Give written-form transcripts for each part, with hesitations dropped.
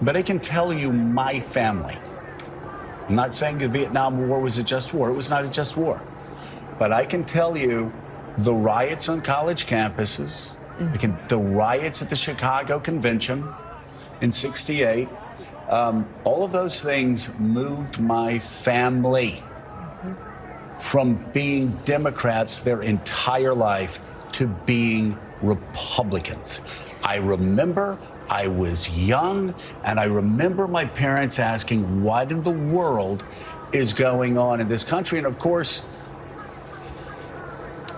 but I can tell you my family. I'm not saying the Vietnam War was a just war. It was not a just war. But I can tell you the riots on college campuses, the riots at the Chicago Convention in '68, all of those things moved my family from being Democrats their entire life to being Republicans. I remember I was young, and I remember my parents asking, what in the world is going on in this country? And of course,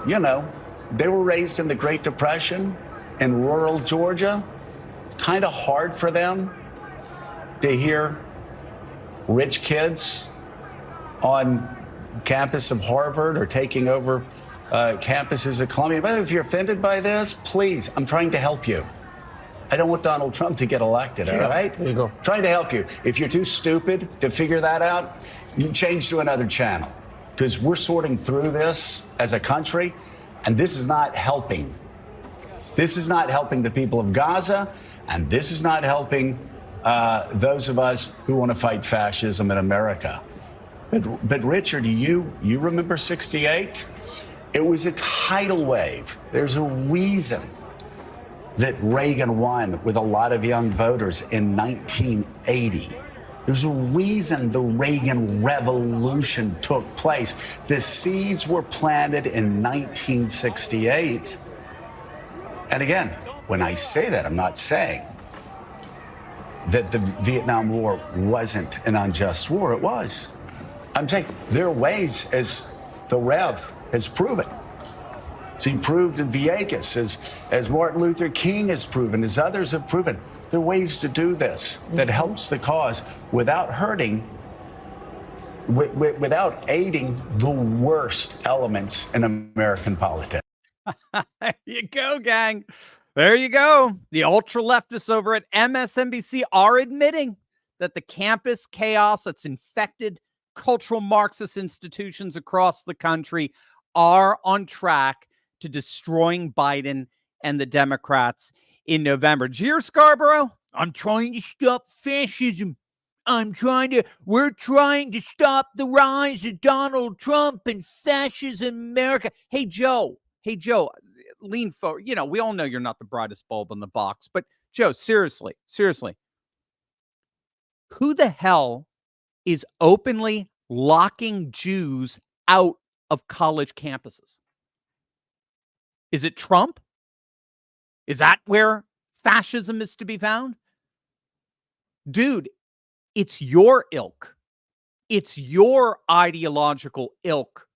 you know, they were raised in the Great Depression in rural Georgia. Kind of hard for them to hear rich kids on campus of Harvard or taking over campuses at Columbia. But if you're offended by this, please, I'm trying to help you. I don't want Donald Trump to get elected, all right? There you go. Trying to help you. If you're too stupid to figure that out, you change to another channel, because we're sorting through this as a country, and this is not helping. This is not helping the people of Gaza, and this is not helping those of us who want to fight fascism in America. But Richard, you remember '68? It was a tidal wave. There's a reason that Reagan won with a lot of young voters in 1980. There's a reason the Reagan Revolution took place. The seeds were planted in 1968. And again, when I say that, I'm not saying that the Vietnam War wasn't an unjust war. It was. I'm saying there are ways, as the Rev has proven. So he proved in Vieques, as Martin Luther King has proven, as others have proven. There are ways to do this that helps the cause without hurting, without aiding the worst elements in American politics. There you go, gang. There you go. The ultra leftists over at MSNBC are admitting that the campus chaos that's infected cultural Marxist institutions across the country are on track to destroying Biden and the Democrats in November. Did you hear Scarborough? I'm trying to stop fascism. We're trying to stop the rise of Donald Trump and fascism in America. Hey, Joe, lean forward. You know, we all know you're not the brightest bulb in the box, but Joe, seriously, who the hell is openly locking Jews out of college campuses? Is it Trump? Is that where fascism is to be found? Dude, it's your ilk. It's your ideological ilk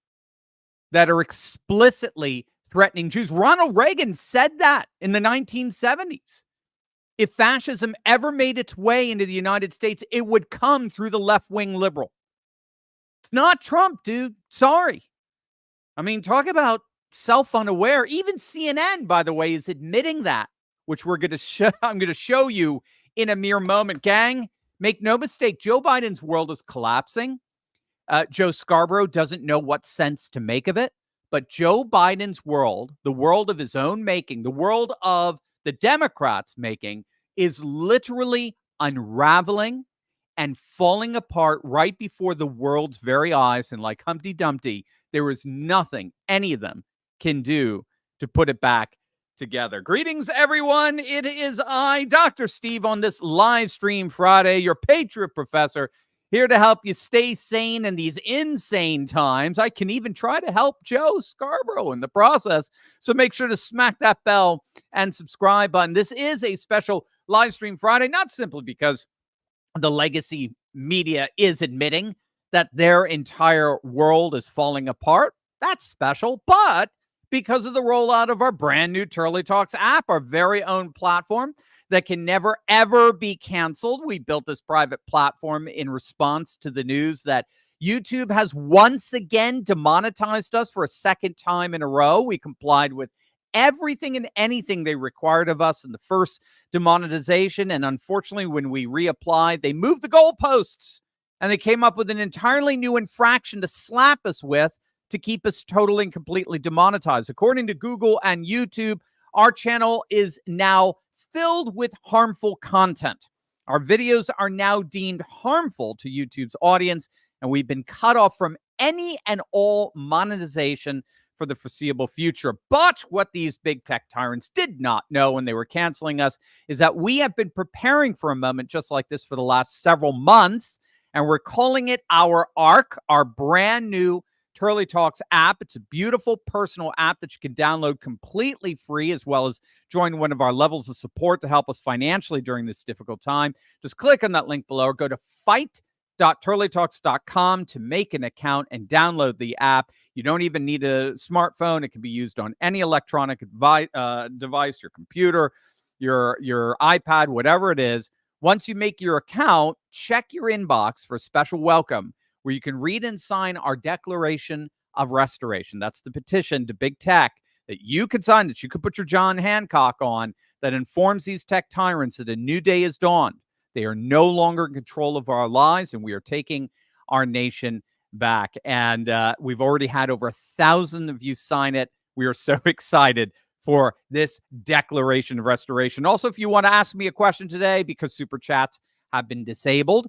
that are explicitly threatening Jews. Ronald Reagan said that in the 1970s. If fascism ever made its way into the United States, it would come through the left-wing liberal. It's not Trump, dude. Sorry. I mean, talk about self-unaware. Even CNN, by the way, is admitting that, which we're going to show. I'm going to show you in a mere moment. Gang, make no mistake, Joe Biden's world is collapsing. Joe Scarborough doesn't know what sense to make of it, but Joe Biden's world, the world of his own making, the world of the Democrats making, is literally unraveling and falling apart right before the world's very eyes. And like Humpty Dumpty, there is nothing any of them can do to put it back together. Greetings, everyone. It is I, Dr. Steve, on this live stream Friday, your Patriot Professor, here to help you stay sane in these insane times. I can even try to help Joe Scarborough in the process. So make sure to smack that bell and subscribe button. This is a special live stream Friday, not simply because the legacy media is admitting that their entire world is falling apart. That's special, but because of the rollout of our brand new Turly Talks app, our very own platform that can never, ever be canceled. We built this private platform in response to the news that YouTube has once again demonetized us for a second time in a row. We complied with everything and anything they required of us in the first demonetization. And unfortunately, when we reapplied, they moved the goalposts and they came up with an entirely new infraction to slap us with to keep us totally and completely demonetized. According to Google and YouTube, our channel is now filled with harmful content. Our videos are now deemed harmful to YouTube's audience, and we've been cut off from any and all monetization for the foreseeable future. But what these big tech tyrants did not know when they were canceling us is that we have been preparing for a moment just like this for the last several months, and we're calling it our ARC, our brand new Turly Talks app. It's a beautiful personal app that you can download completely free, as well as join one of our levels of support to help us financially during this difficult time. Just click on that link below or go to fight.turlytalks.com to make an account and download the app. You don't even need a smartphone. It can be used on any electronic device, your computer, your iPad, whatever it is. Once you make your account, check your inbox for a special welcome where you can read and sign our Declaration of Restoration. That's the petition to big tech that you could sign, that you could put your John Hancock on, that informs these tech tyrants that a new day is dawned. They are no longer in control of our lives, and we are taking our nation back. And we've already had over 1,000 of you sign it. We are so excited for this Declaration of Restoration. Also, if you want to ask me a question today, because Super Chats have been disabled,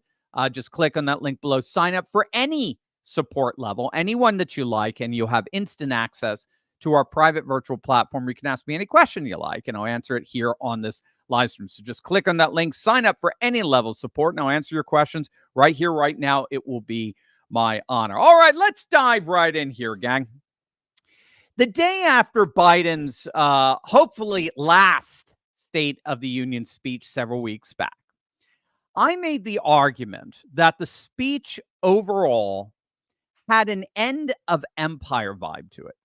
just click on that link below. Sign up for any support level, anyone that you like, and you'll have instant access to our private virtual platform where you can ask me any question you like, and I'll answer it here on this live stream. So just click on that link, sign up for any level of support, and I'll answer your questions right here, right now. It will be my honor. All right, let's dive right in here, gang. The day after Biden's hopefully last State of the Union speech several weeks back, I made the argument that the speech overall had an end of empire vibe to it.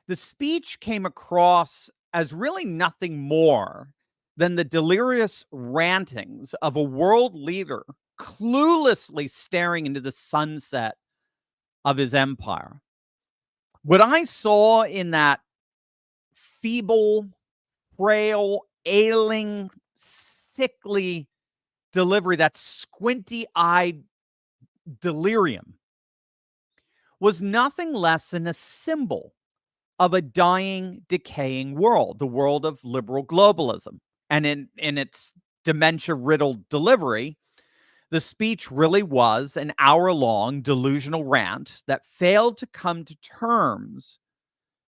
The speech came across as really nothing more than the delirious rantings of a world leader cluelessly staring into the sunset of his empire. What I saw in that feeble, frail, ailing, sickly delivery, that squinty-eyed delirium, was nothing less than a symbol of a dying, decaying world, the world of liberal globalism. And in its dementia-riddled delivery, the speech really was an hour-long delusional rant that failed to come to terms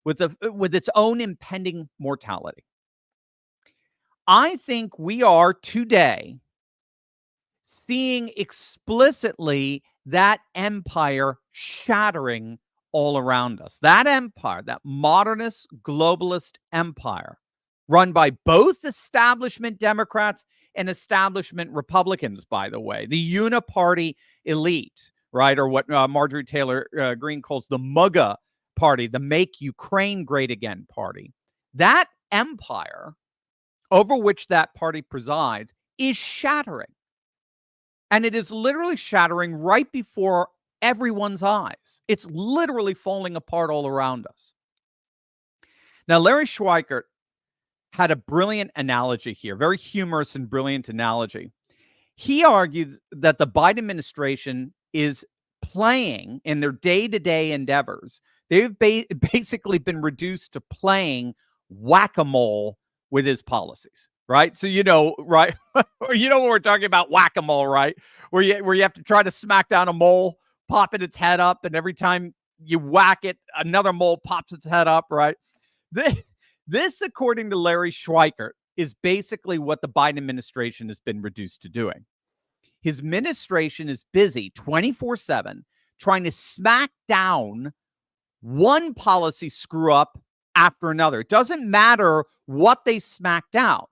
with its own impending mortality. I think we are today seeing explicitly that empire shattering all around us. That empire, that modernist globalist empire, run by both establishment Democrats and establishment Republicans, by the way, the uniparty elite, right? Or what Marjorie Taylor Greene calls the MAGA party, the Make Ukraine Great Again party. That empire over which that party presides is shattering. And it is literally shattering right before everyone's eyes. It's literally falling apart all around us. Now, Larry Schweikert had a brilliant analogy here, very humorous and brilliant analogy. He argued that the Biden administration is playing in their day-to-day endeavors. They've basically been reduced to playing whack-a-mole with his policies. Right. So, right. Or what we're talking about, whack-a-mole, right? Where you have to try to smack down a mole, popping its head up. And every time you whack it, another mole pops its head up. Right. This, according to Larry Schweikert, is basically what the Biden administration has been reduced to doing. His administration is busy 24/7 trying to smack down one policy screw up after another. It doesn't matter what they smack down.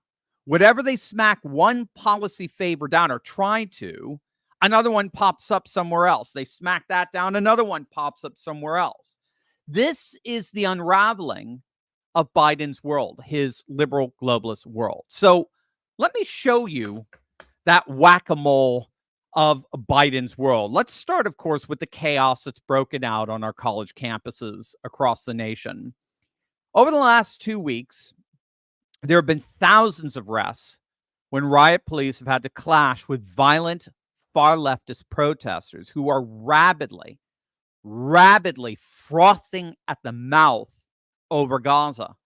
Whatever they smack one policy favor down or try to, another one pops up somewhere else. They smack that down, another one pops up somewhere else. This is the unraveling of Biden's world, his liberal globalist world. So let me show you that whack-a-mole of Biden's world. Let's start, of course, with the chaos that's broken out on our college campuses across the nation. Over the last 2 weeks, there have been thousands of arrests when riot police have had to clash with violent far leftist protesters who are rabidly frothing at the mouth over Gaza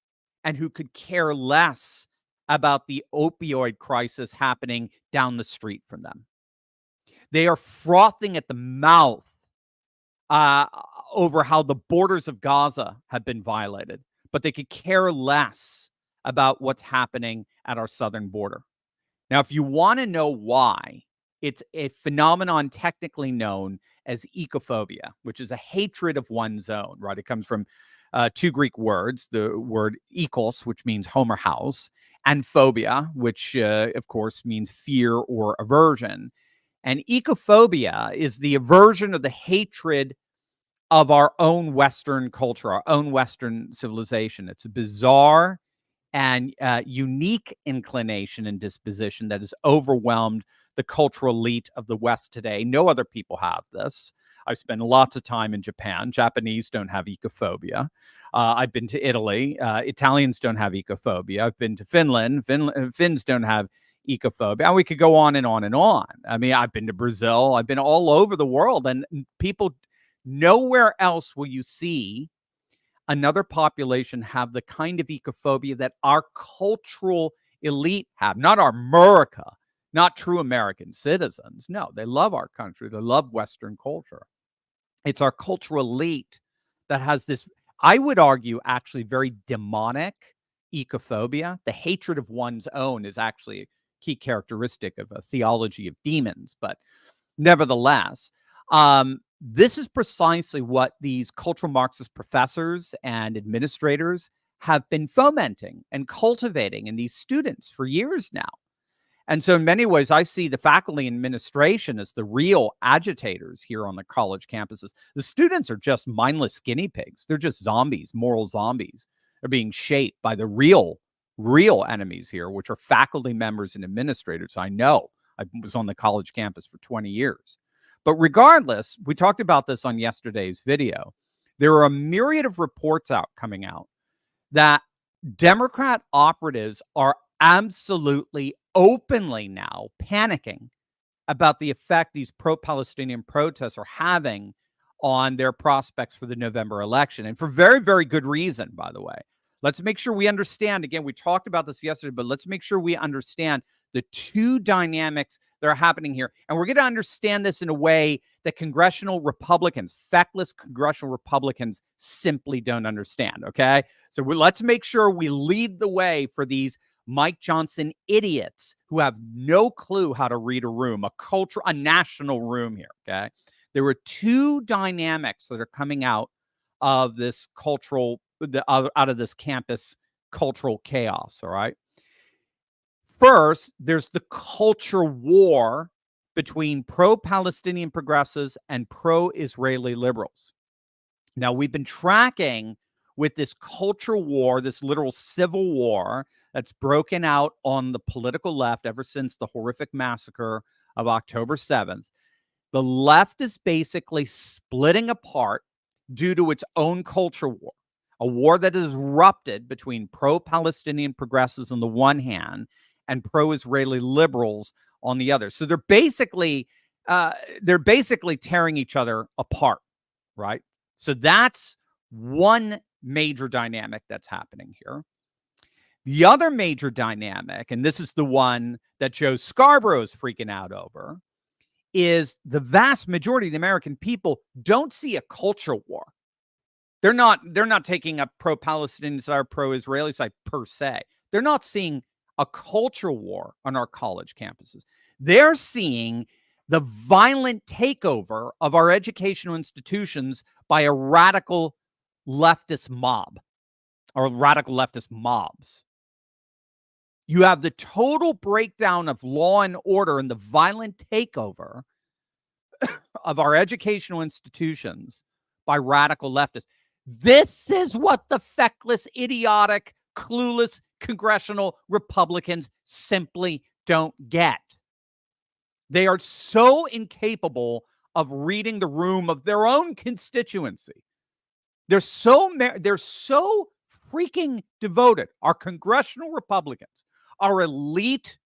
and who could care less about the opioid crisis happening down the street from them. They are frothing at the mouth over how the borders of Gaza have been violated, but they could care less about what's happening at our southern border. Now, if you want to know why, it's a phenomenon technically known as ecophobia, which is a hatred of one's own, right? It comes from two Greek words, the word ekos, which means home or house, and phobia, which, of course, means fear or aversion. And ecophobia is the aversion or the hatred of our own Western culture, our own Western civilization. It's a bizarre and unique inclination and disposition that has overwhelmed the cultural elite of the West today. No other people have this. I've spent lots of time in Japan. Japanese don't have ecophobia. I've been to Italy. Italians don't have ecophobia. I've been to Finland. Finns don't have ecophobia. And we could go on and on and on. I mean, I've been to Brazil. I've been all over the world. And people, nowhere else will you see another population have the kind of ecophobia that our cultural elite have. Not our America, not true American citizens. No, they love our country. They love Western culture. It's our cultural elite that has this, I would argue, actually very demonic ecophobia. The hatred of one's own is actually a key characteristic of a theology of demons. But nevertheless, this is precisely what these cultural Marxist professors and administrators have been fomenting and cultivating in these students for years now. And so in many ways, I see the faculty and administration as the real agitators here on the college campuses. The students are just mindless guinea pigs. They're just zombies, moral zombies. They're being shaped by the real enemies here, which are faculty members and administrators. I know. I was on the college campus for 20 years. But regardless, we talked about this on yesterday's video. There are a myriad of reports coming out that Democrat operatives are absolutely openly now panicking about the effect these pro-Palestinian protests are having on their prospects for the November election. And for very, very good reason, by the way. Let's make sure we understand. Again, we talked about this yesterday, but let's make sure we understand the two dynamics that are happening here. And we're going to understand this in a way that congressional Republicans, feckless congressional Republicans, simply don't understand, okay? So let's make sure we lead the way for these Mike Johnson idiots who have no clue how to read a room, a national room here, okay? There were two dynamics that are coming out of this out of this campus cultural chaos, all right? First, there's the culture war between pro-Palestinian progressives and pro-Israeli liberals. Now, we've been tracking with this culture war, this literal civil war that's broken out on the political left ever since the horrific massacre of October 7th. The left is basically splitting apart due to its own culture war, a war that is erupted between pro-Palestinian progressives on the one hand and pro-Israeli liberals on the other. So they're basically tearing each other apart, right? So that's one major dynamic that's happening here. The other major dynamic, and this is the one that Joe Scarborough is freaking out over, is the vast majority of the American people don't see a culture war. They're not taking a pro-Palestinian side or pro-Israeli side per se. They're not seeing a culture war on our college campuses. They're seeing the violent takeover of our educational institutions by a radical leftist mob or radical leftist mobs. You have the total breakdown of law and order and the violent takeover of our educational institutions by radical leftists. This is what the feckless, idiotic, clueless congressional Republicans simply don't get. They are so incapable of reading the room of their own constituency. They're so freaking devoted. Our congressional Republicans, our elite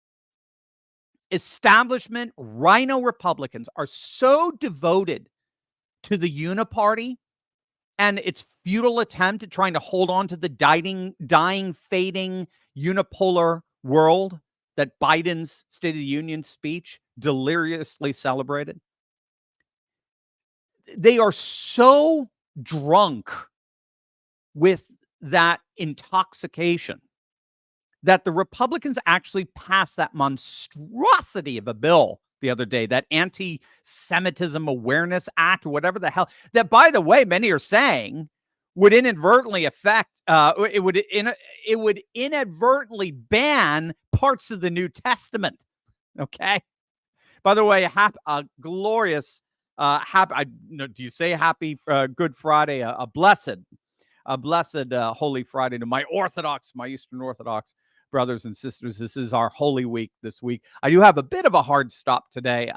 establishment rhino Republicans are so devoted to the uniparty and its futile attempt at trying to hold on to the dying, fading unipolar world that Biden's State of the Union speech deliriously celebrated? They are so drunk with that intoxication that the Republicans actually passed that monstrosity of a bill the other day, that Antisemitism Awareness Act, or whatever the hell, that, by the way, many are saying would inadvertently affect, it would inadvertently ban parts of the New Testament. Okay. By the way, glorious, do you say happy Good Friday, a blessed Holy Friday to my Eastern Orthodox brothers and sisters. This is our Holy Week this week. I do have a bit of a hard stop today,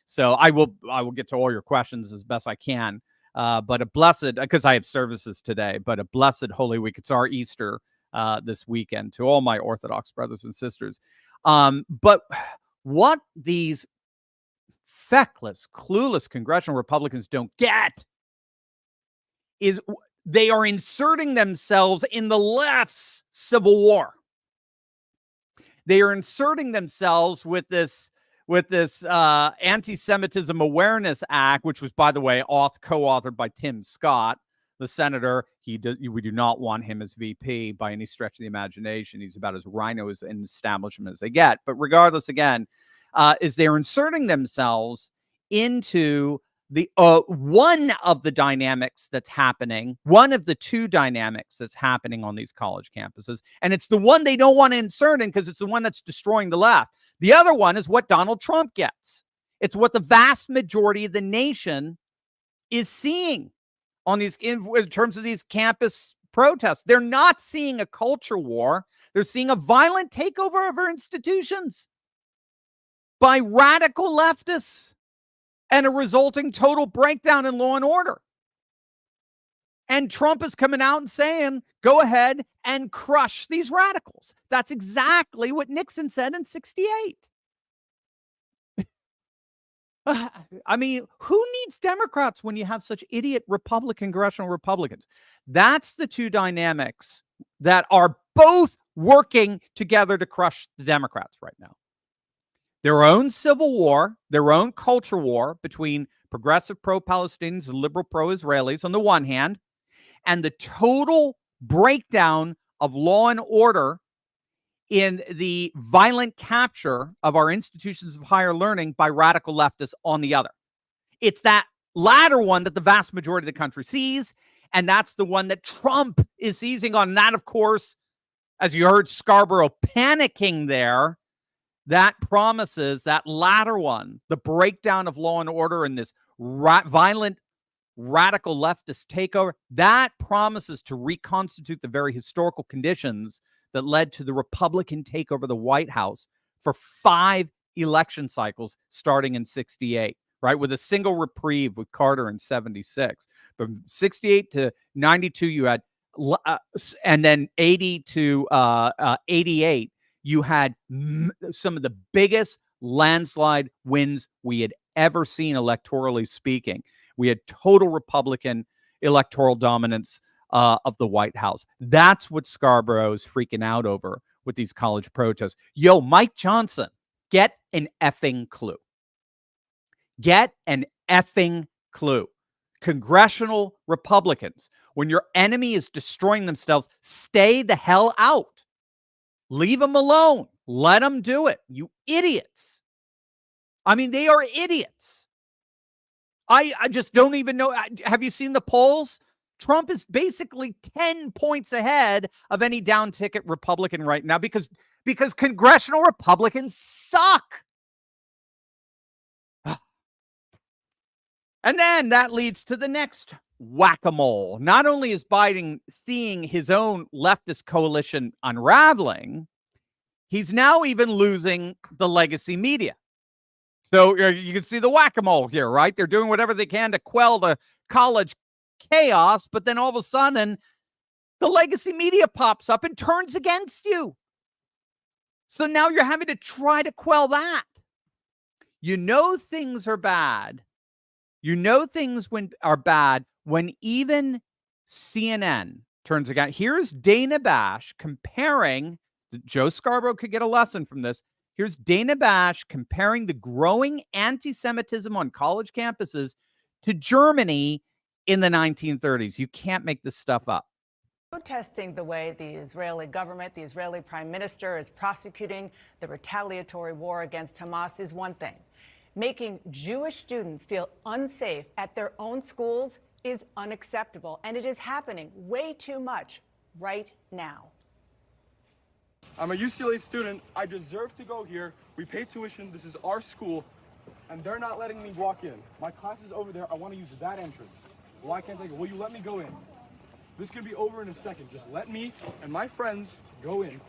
so I will get to all your questions as best I can. But a blessed, because I have services today, but a blessed Holy Week. It's our Easter this weekend to all my Orthodox brothers and sisters. But what these feckless, clueless congressional Republicans don't get is they are inserting themselves in the left's civil war. They are inserting themselves with this Anti-Semitism Awareness Act, which was, by the way, co-authored by Tim Scott, the senator. We do not want him as VP by any stretch of the imagination. He's about as rhino as an establishment as they get. But regardless, again, is they're inserting themselves into the one of the dynamics that's happening, one of the two dynamics that's happening on these college campuses. And it's the one they don't want to insert in because it's the one that's destroying the left. The other one is what Donald Trump gets. It's what the vast majority of the nation is seeing on these, in terms of these campus protests. They're not seeing a culture war. They're seeing a violent takeover of our institutions by radical leftists, and a resulting total breakdown in law and order. And Trump is coming out and saying, go ahead and crush these radicals. That's exactly what Nixon said in 68. I mean, who needs Democrats when you have such idiot congressional Republicans? That's the two dynamics that are both working together to crush the Democrats right now. Their own civil war, their own culture war between progressive pro-Palestinians and liberal pro-Israelis on the one hand, and the total breakdown of law and order in the violent capture of our institutions of higher learning by radical leftists on the other. It's that latter one that the vast majority of the country sees, and that's the one that Trump is seizing on. And that, of course, as you heard Scarborough panicking there, that promises, that latter one, the breakdown of law and order and this violent radical leftist takeover, that promises to reconstitute the very historical conditions that led to the Republican takeover of the White House for 5 election cycles starting in 68, right? With a single reprieve with Carter in 76. From 68 to 92, you had, and then 80 to 88, you had some of the biggest landslide wins we had ever seen, electorally speaking. We had total Republican electoral dominance of the White House. That's what Scarborough is freaking out over with these college protests. Yo, Mike Johnson, get an effing clue. Get an effing clue. Congressional Republicans, when your enemy is destroying themselves, stay the hell out. Leave them alone. Let them do it. You idiots. I mean, they are idiots. I just don't even know. Have you seen the polls? Trump is basically 10 points ahead of any down ticket Republican right now because congressional Republicans suck. And then that leads to the next whack-a-mole. Not only is Biden seeing his own leftist coalition unraveling, he's now even losing the legacy media. So you can see the whack-a-mole here, right? They're doing whatever they can to quell the college chaos, but then all of a sudden, the legacy media pops up and turns against you. So now you're having to try to quell that. You know things are bad. You know things are bad when even CNN turns against. Here's Dana Bash comparing Joe Scarborough could get a lesson from this. Here's Dana Bash comparing the growing anti-Semitism on college campuses to Germany in the 1930s. You can't make this stuff up. Protesting the way the Israeli government, the Israeli prime minister, is prosecuting the retaliatory war against Hamas is one thing. Making Jewish students feel unsafe at their own schools is unacceptable, and it is happening way too much right now. I'm a UCLA student. I deserve to go here. We pay tuition. This is our school, and they're not letting me walk in. My class is over there. I want to use that entrance. Why can't they go? Will you let me go in? This could be over in a second. Just let me and my friends go in.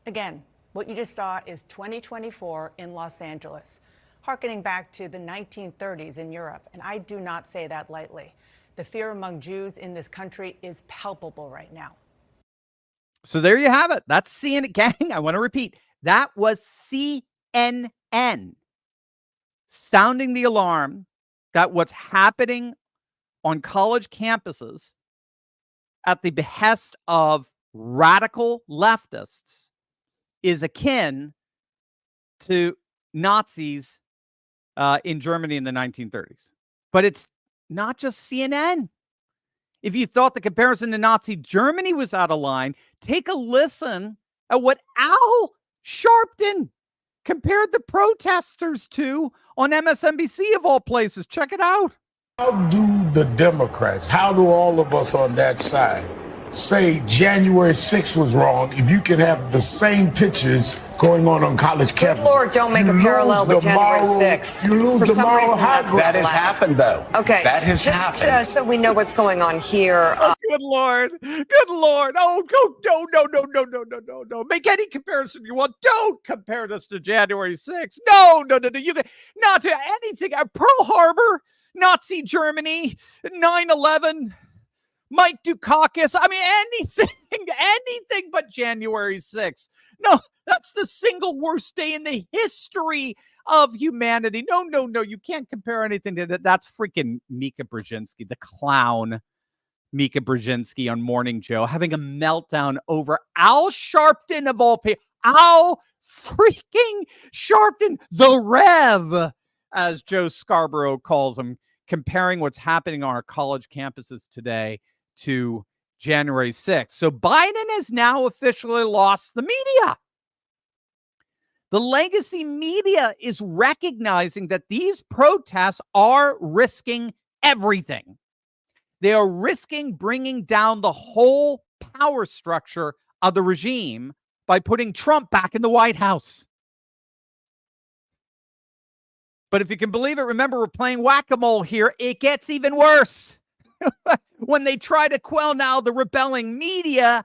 Again, what you just saw is 2024 in Los Angeles, harkening back to the 1930s in Europe. And I do not say that lightly. The fear among Jews in this country is palpable right now. So there you have it. That's CNN. Gang, I want to repeat. That was CNN sounding the alarm that what's happening on college campuses at the behest of radical leftists is akin to Nazis in Germany in the 1930s. But it's not just CNN. If you thought the comparison to Nazi Germany was out of line, take a listen at what Al Sharpton compared the protesters to on MSNBC of all places. Check it out. How do the Democrats, how do all of us on that side say January 6th was wrong if you can have the same pictures going on college campuses? Good Lord, don't make a parallel with January 6th. You lose the moral high ground. That has happened, though. Okay. That has happened. So we know what's going on here. Good Lord. Good Lord. Oh, no. Make any comparison you want. Don't compare this to January 6th. No. You not to anything. Pearl Harbor, Nazi Germany, 9/11, Mike Dukakis. I mean, anything but January 6th. No, that's the single worst day in the history of humanity. No. You can't compare anything to that. That's freaking Mika Brzezinski, the clown Mika Brzezinski on Morning Joe, having a meltdown over Al Sharpton of all people. Al freaking Sharpton, the Rev, as Joe Scarborough calls him, comparing what's happening on our college campuses today to January 6th. So Biden has now officially lost the media. The legacy media is recognizing that these protests are risking everything. They are risking bringing down the whole power structure of the regime by putting Trump back in the White House. But if you can believe it, remember, we're playing whack-a-mole here. It gets even worse. When they try to quell now the rebelling media,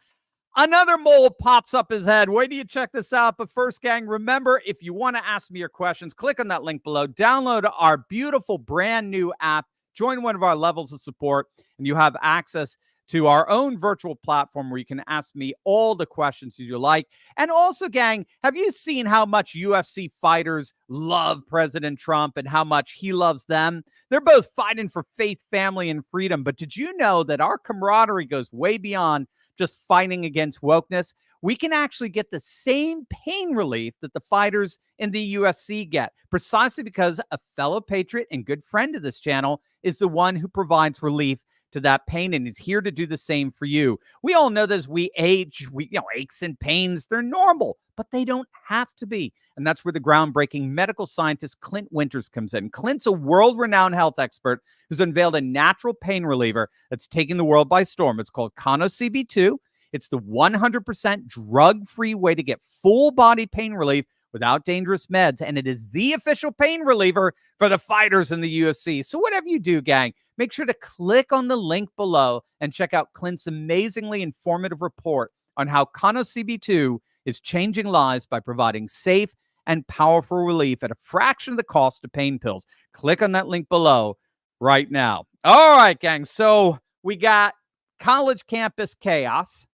another mole pops up his head. Wait till you check this out. But first, gang, remember, if you want to ask me your questions, click on that link below. Download our beautiful brand new app. Join one of our levels of support, and you have access to our own virtual platform where you can ask me all the questions you like. And also, gang, have you seen how much UFC fighters love President Trump and how much he loves them? They're both fighting for faith, family, and freedom. But did you know that our camaraderie goes way beyond just fighting against wokeness? We can actually get the same pain relief that the fighters in the UFC get, precisely because a fellow patriot and good friend of this channel is the one who provides relief to that pain, and is here to do the same for you. We all know that as we age, aches and pains, they're normal, but they don't have to be. And that's where the groundbreaking medical scientist Clint Winters comes in. Clint's a world-renowned health expert who's unveiled a natural pain reliever that's taking the world by storm. It's called CB2. It's the 100% drug-free way to get full-body pain relief without dangerous meds, and it is the official pain reliever for the fighters in the UFC. So whatever you do, gang, make sure to click on the link below and check out Clint's amazingly informative report on how CB2 is changing lives by providing safe and powerful relief at a fraction of the cost of pain pills. Click on that link below right now. All right, gang. So we got college campus chaos.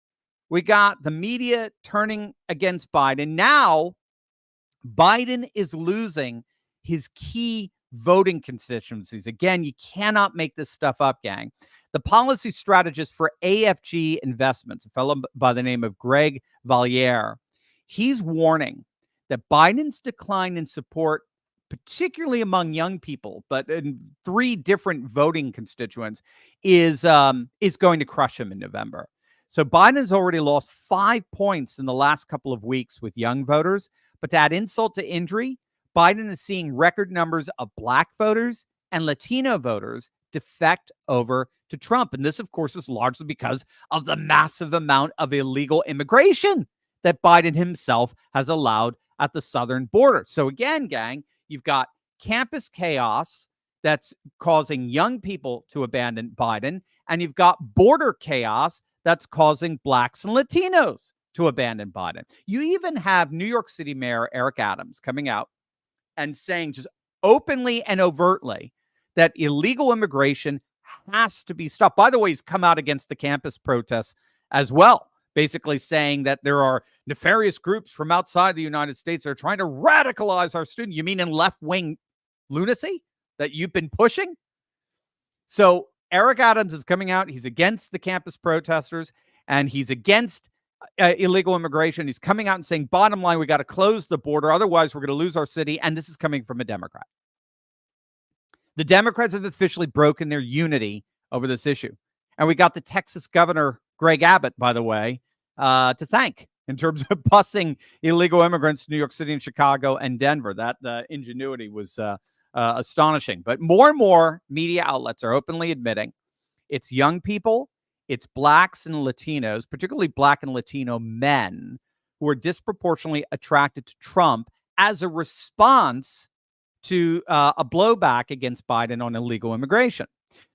We got the media turning against Biden. Now, Biden is losing his key voting constituencies. Again, you cannot make this stuff up, gang. The policy strategist for AFG Investments, a fellow by the name of Greg Valliere, he's warning that Biden's decline in support, particularly among young people, but in 3 different voting constituents, is going to crush him in November. So Biden's already lost 5 points in the last couple of weeks with young voters. But to add insult to injury, Biden is seeing record numbers of Black voters and Latino voters defect over to Trump. And this, of course, is largely because of the massive amount of illegal immigration that Biden himself has allowed at the southern border. So again, gang, you've got campus chaos that's causing young people to abandon Biden, and you've got border chaos that's causing Blacks and Latinos to abandon Biden. You even have New York City Mayor Eric Adams coming out and saying just openly and overtly that illegal immigration has to be stopped. By the way, he's come out against the campus protests as well, basically saying that there are nefarious groups from outside the United States that are trying to radicalize our students. You mean in left-wing lunacy that you've been pushing? So Eric Adams is coming out. He's against the campus protesters, and he's against illegal immigration. He's coming out and saying, bottom line, we got to close the border. Otherwise, we're going to lose our city. And this is coming from a Democrat. The Democrats have officially broken their unity over this issue. And we got the Texas governor, Greg Abbott, by the way, to thank in terms of busing illegal immigrants to New York City and Chicago and Denver. That ingenuity was astonishing. But more and more media outlets are openly admitting it's young people, it's Blacks and Latinos, particularly Black and Latino men, who are disproportionately attracted to Trump as a response to a blowback against Biden on illegal immigration.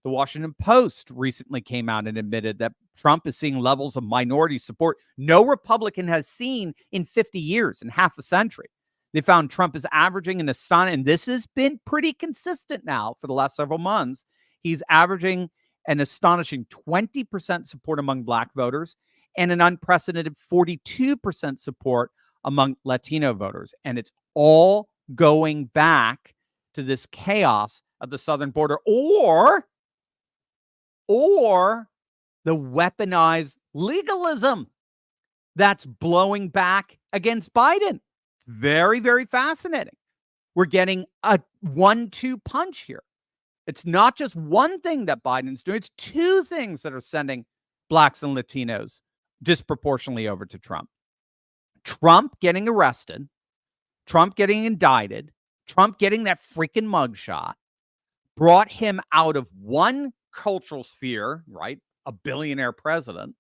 The Washington Post recently came out and admitted that Trump is seeing levels of minority support no Republican has seen in 50 years, in half a century. They found Trump is averaging an astonishing, and this has been pretty consistent now for the last several months. He's averaging an astonishing 20% support among Black voters and an unprecedented 42% support among Latino voters. And it's all going back to this chaos of the southern border or the weaponized legalism that's blowing back against Biden. Very, very fascinating. We're getting a 1-2 punch here. It's not just one thing that Biden's doing. It's 2 things that are sending Blacks and Latinos disproportionately over to Trump. Trump getting arrested, Trump getting indicted, Trump getting that freaking mugshot brought him out of one cultural sphere, right? A billionaire president,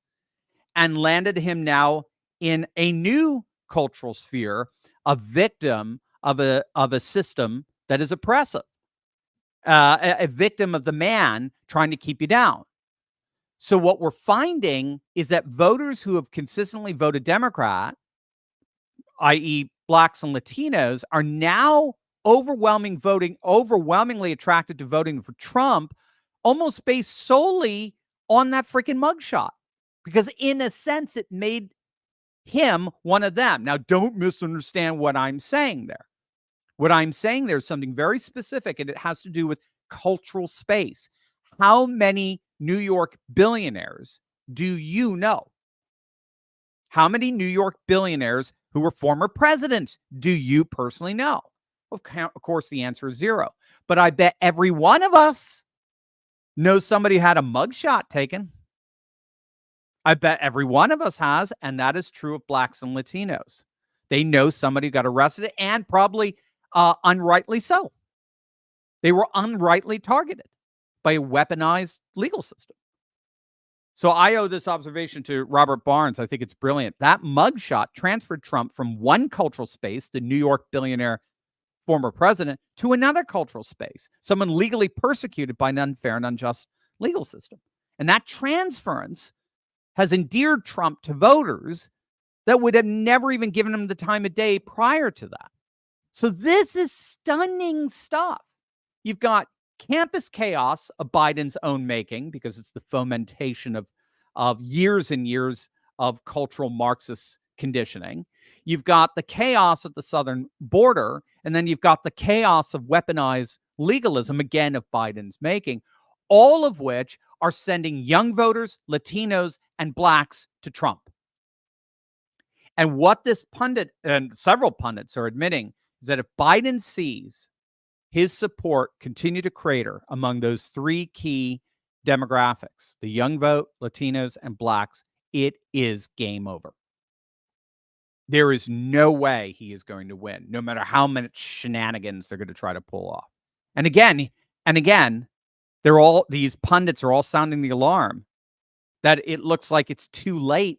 and landed him now in a new cultural sphere, a victim of a system that is oppressive, a victim of the man trying to keep you down. So what we're finding is that voters who have consistently voted Democrat, i.e. Blacks and Latinos, are now overwhelmingly attracted to voting for Trump, almost based solely on that freaking mugshot. Because in a sense, it made him one of them. Now, don't misunderstand what I'm saying there. What I'm saying there is something very specific, and it has to do with cultural space. How many New York billionaires do you know? How many New York billionaires who were former presidents do you personally know? Of course, the answer is 0. But I bet every one of us knows somebody had a mugshot taken. I bet every one of us has, and that is true of Blacks and Latinos. They know somebody got arrested, and probably unrightly so. They were unrightly targeted by a weaponized legal system. So I owe this observation to Robert Barnes. I think it's brilliant. That mugshot transferred Trump from one cultural space, the New York billionaire former president, to another cultural space, someone legally persecuted by an unfair and unjust legal system. And that transference has endeared Trump to voters that would have never even given him the time of day prior to that. So this is stunning stuff. You've got campus chaos of Biden's own making, because it's the fomentation of years and years of cultural Marxist conditioning. You've got the chaos at the southern border, and then you've got the chaos of weaponized legalism, again, of Biden's making, all of which are sending young voters, Latinos, and blacks to Trump. And what this pundit and several pundits are admitting is that if Biden sees his support continue to crater among those three key demographics, the young vote, Latinos, and blacks, it is game over. There is no way he is going to win, no matter how many shenanigans they're going to try to pull off. And again, these pundits are all sounding the alarm that it looks like it's too late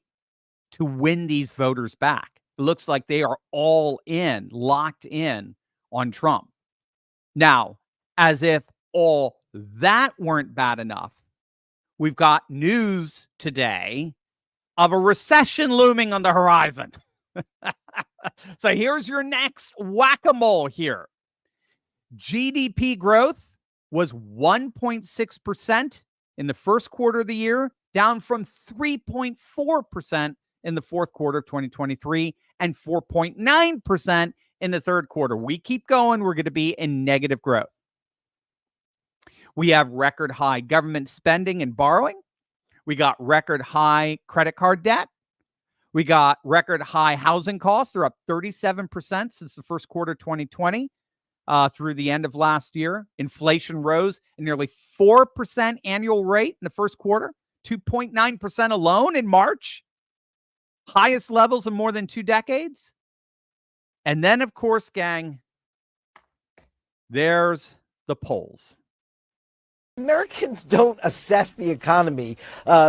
to win these voters back. It looks like they are all in, locked in on Trump. Now, as if all that weren't bad enough, we've got news today of a recession looming on the horizon. So here's your next whack-a-mole here. GDP growth was 1.6% in the first quarter of the year, down from 3.4% in the fourth quarter of 2023 and 4.9% in the third quarter. We keep going, we're going to be in negative growth. We have record high government spending and borrowing. We got record high credit card debt. We got record high housing costs. They're up 37% since the first quarter of 2020 through the end of last year. Inflation rose at nearly 4% annual rate in the first quarter, 2.9% alone in March. Highest levels in more than 2 decades. And then, of course, gang, there's the polls. Americans don't assess the economy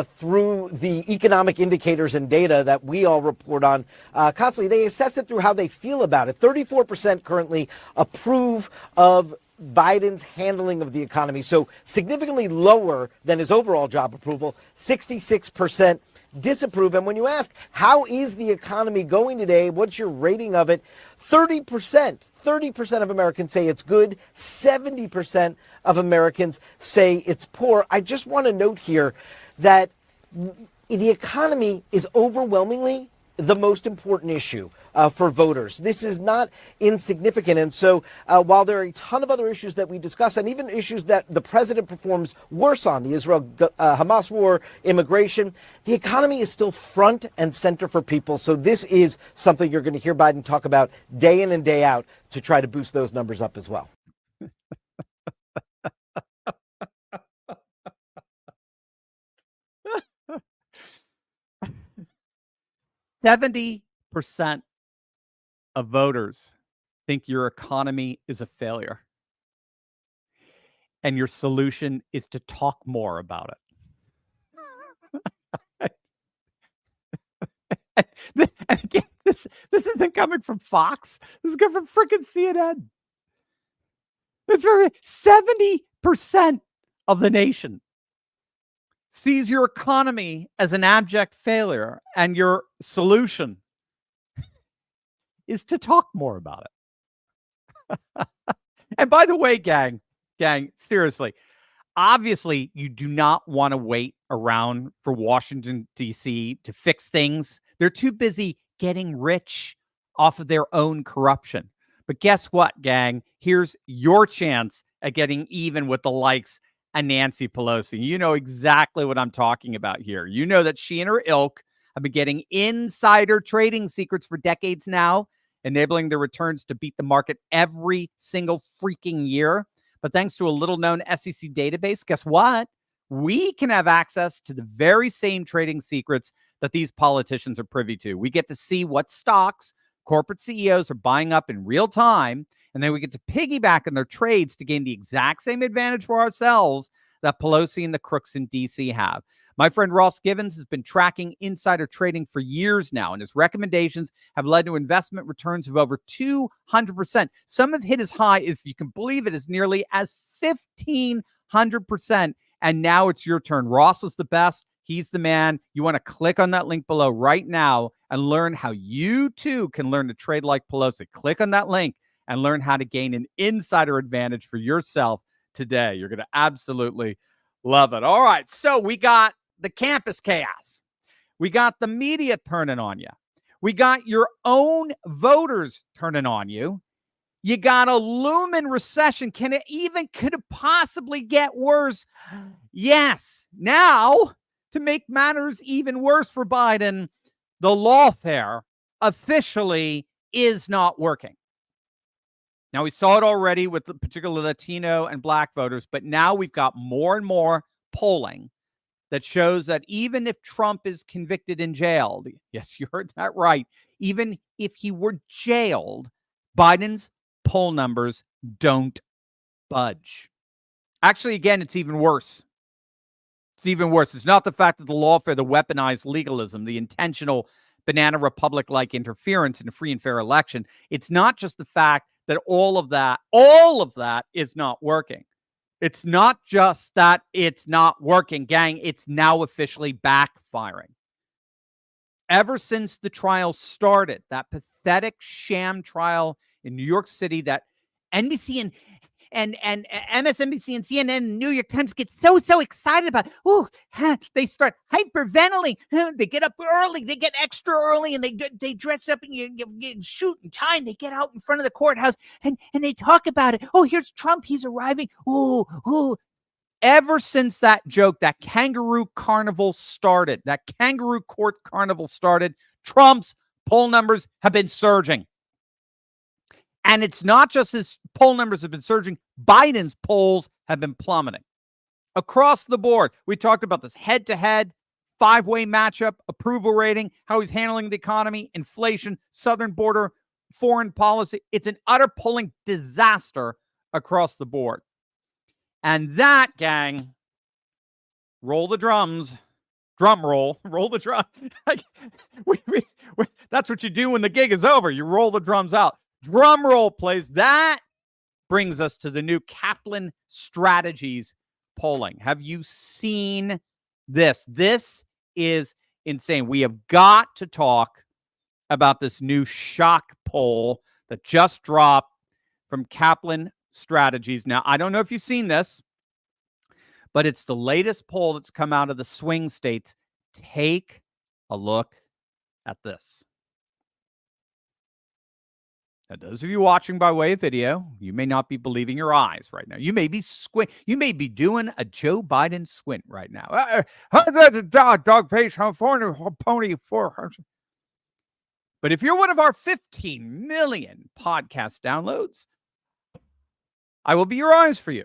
through the economic indicators and data that we all report on constantly. They assess it through how they feel about it. 34% currently approve of Biden's handling of the economy, so significantly lower than his overall job approval. 66% disapprove. And when you ask, how is the economy going today? What's your rating of it? 30% of Americans say it's good. 70% of Americans say it's poor. I just want to note here that the economy is overwhelmingly the most important issue for voters. This is not insignificant. And so while there are a ton of other issues that we discussed, and even issues that the president performs worse on, the Israel-Hamas war, immigration, the economy is still front and center for people. So this is something you're going to hear Biden talk about day in and day out to try to boost those numbers up as well. 70% of voters think your economy is a failure. And your solution is to talk more about it. And again, this isn't coming from Fox. This is coming from freaking CNN. It's very 70% of the nation sees your economy as an abject failure, and your solution is to talk more about it. And by the way, gang, seriously, obviously you do not want to wait around for Washington, D.C. to fix things. They're too busy getting rich off of their own corruption. But guess what, gang? Here's your chance at getting even with the likes of Nancy Pelosi. You know exactly what I'm talking about here. You know that she and her ilk have been getting insider trading secrets for decades now, enabling their returns to beat the market every single freaking year. But thanks to a little-known SEC database, guess what? We can have access to the very same trading secrets that these politicians are privy to. We get to see what stocks corporate CEOs are buying up in real time, and then we get to piggyback on their trades to gain the exact same advantage for ourselves that Pelosi and the crooks in D.C. have. My friend Ross Givens has been tracking insider trading for years now, and his recommendations have led to investment returns of over 200%. Some have hit as high, if you can believe it, as nearly as 1,500%. And now it's your turn. Ross is the best. He's the man. You want to click on that link below right now and learn how you too can learn to trade like Pelosi. Click on that link and learn how to gain an insider advantage for yourself today. You're going to absolutely love it. All right. So we got the campus chaos. We got the media turning on you. We got your own voters turning on you. You got a looming recession. Could it possibly get worse? Yes. Now, to make matters even worse for Biden, the lawfare officially is not working. Now, we saw it already with the particular Latino and Black voters, but now we've got more and more polling that shows that even if Trump is convicted and jailed, yes, you heard that right, even if he were jailed, Biden's poll numbers don't budge. Actually, again, it's even worse. It's even worse. It's not the fact that the lawfare, the weaponized legalism, the intentional banana republic-like interference in a free and fair election. It's not just the fact that all of that is not working. It's not just that it's not working, gang. It's now officially backfiring. Ever since the trial started, that pathetic sham trial in New York City that NBC and MSNBC and CNN and New York Times get so excited about. Ooh, they start hyperventilating. They get up early. They get extra early, and they dress up and you shoot and tie, and they get out in front of the courthouse and they talk about it. Oh, here's Trump. He's arriving. Ooh. Ever since that joke, that kangaroo carnival started, that kangaroo court carnival started, Trump's poll numbers have been surging. And it's not just his poll numbers have been surging, Biden's polls have been plummeting. Across the board, we talked about this head-to-head, five-way matchup, approval rating, how he's handling the economy, inflation, southern border, foreign policy. It's an utter polling disaster across the board. And that, gang, roll the drums. Drum roll. Roll the drum. That's what you do when the gig is over. You roll the drums out. Drum roll, please. That brings us to the new Kaplan Strategies polling. Have you seen this? This is insane. We have got to talk about this new shock poll that just dropped from Kaplan Strategies. Now, I don't know if you've seen this, but it's the latest poll that's come out of the swing states. Take a look at this. Now, those of you watching by way of video, you may not be believing your eyes right now. You may be You may be doing a Joe Biden squint right now. Dog page pony 400. But if you're one of our 15 million podcast downloads, I will be your eyes for you.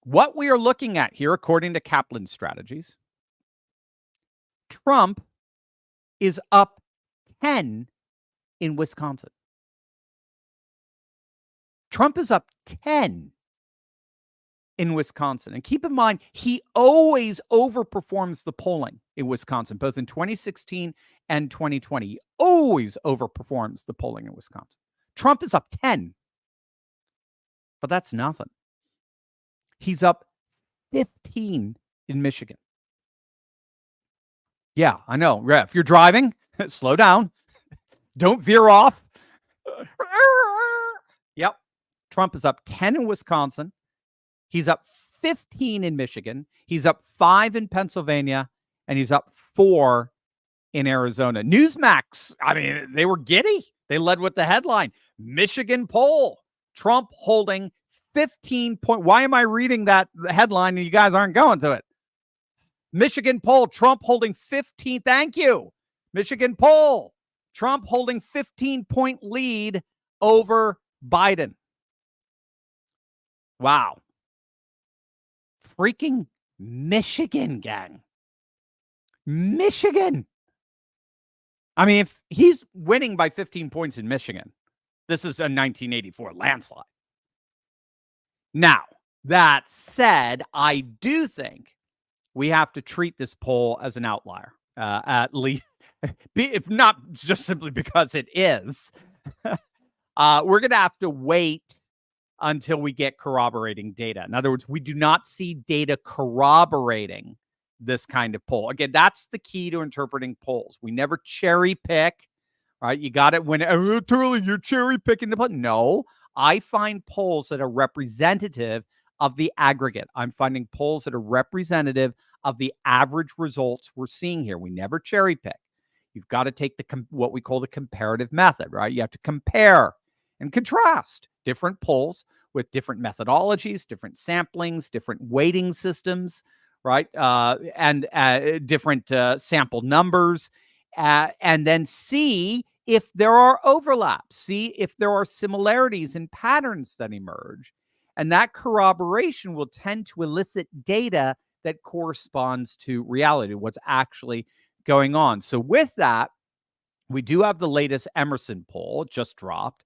What we are looking at here, according to Kaplan Strategies, Trump is up 10 in Wisconsin. Trump is up 10 in Wisconsin. And keep in mind, he always overperforms the polling in Wisconsin, both in 2016 and 2020. He always overperforms the polling in Wisconsin. Trump is up 10. But that's nothing. He's up 15 in Michigan. Yeah, I know. Yeah, if you're driving, slow down. Don't veer off. Yep. Trump is up 10 in Wisconsin. He's up 15 in Michigan. He's up 5 in Pennsylvania. And he's up 4 in Arizona. Newsmax, I mean, they were giddy. They led with the headline, Michigan poll. Trump holding 15 point. Why am I reading that headline and you guys aren't going to it? Michigan poll, Trump holding 15. Thank you. Michigan poll, Trump holding 15-point lead over Biden. Wow. Freaking Michigan, gang. Michigan. I mean, if he's winning by 15 points in Michigan, this is a 1984 landslide. Now, that said, I do think we have to treat this poll as an outlier, at least, if not just simply because it is. We're going to have to wait until we get corroborating data. In other words, we do not see data corroborating this kind of poll. Again, that's the key to interpreting polls. We never cherry pick, right? You got it when, Turley, you're cherry picking the poll. No, I find polls that are representative of the aggregate. I'm finding polls that are representative of the average results we're seeing here. We never cherry pick. You've got to take what we call the comparative method, right? You have to compare and contrast different polls with different methodologies, different samplings, different weighting systems, right? And different sample numbers, and then see if there are overlaps, see if there are similarities and patterns that emerge. And that corroboration will tend to elicit data that corresponds to reality, what's actually going on. So with that, we do have the latest Emerson poll, just dropped,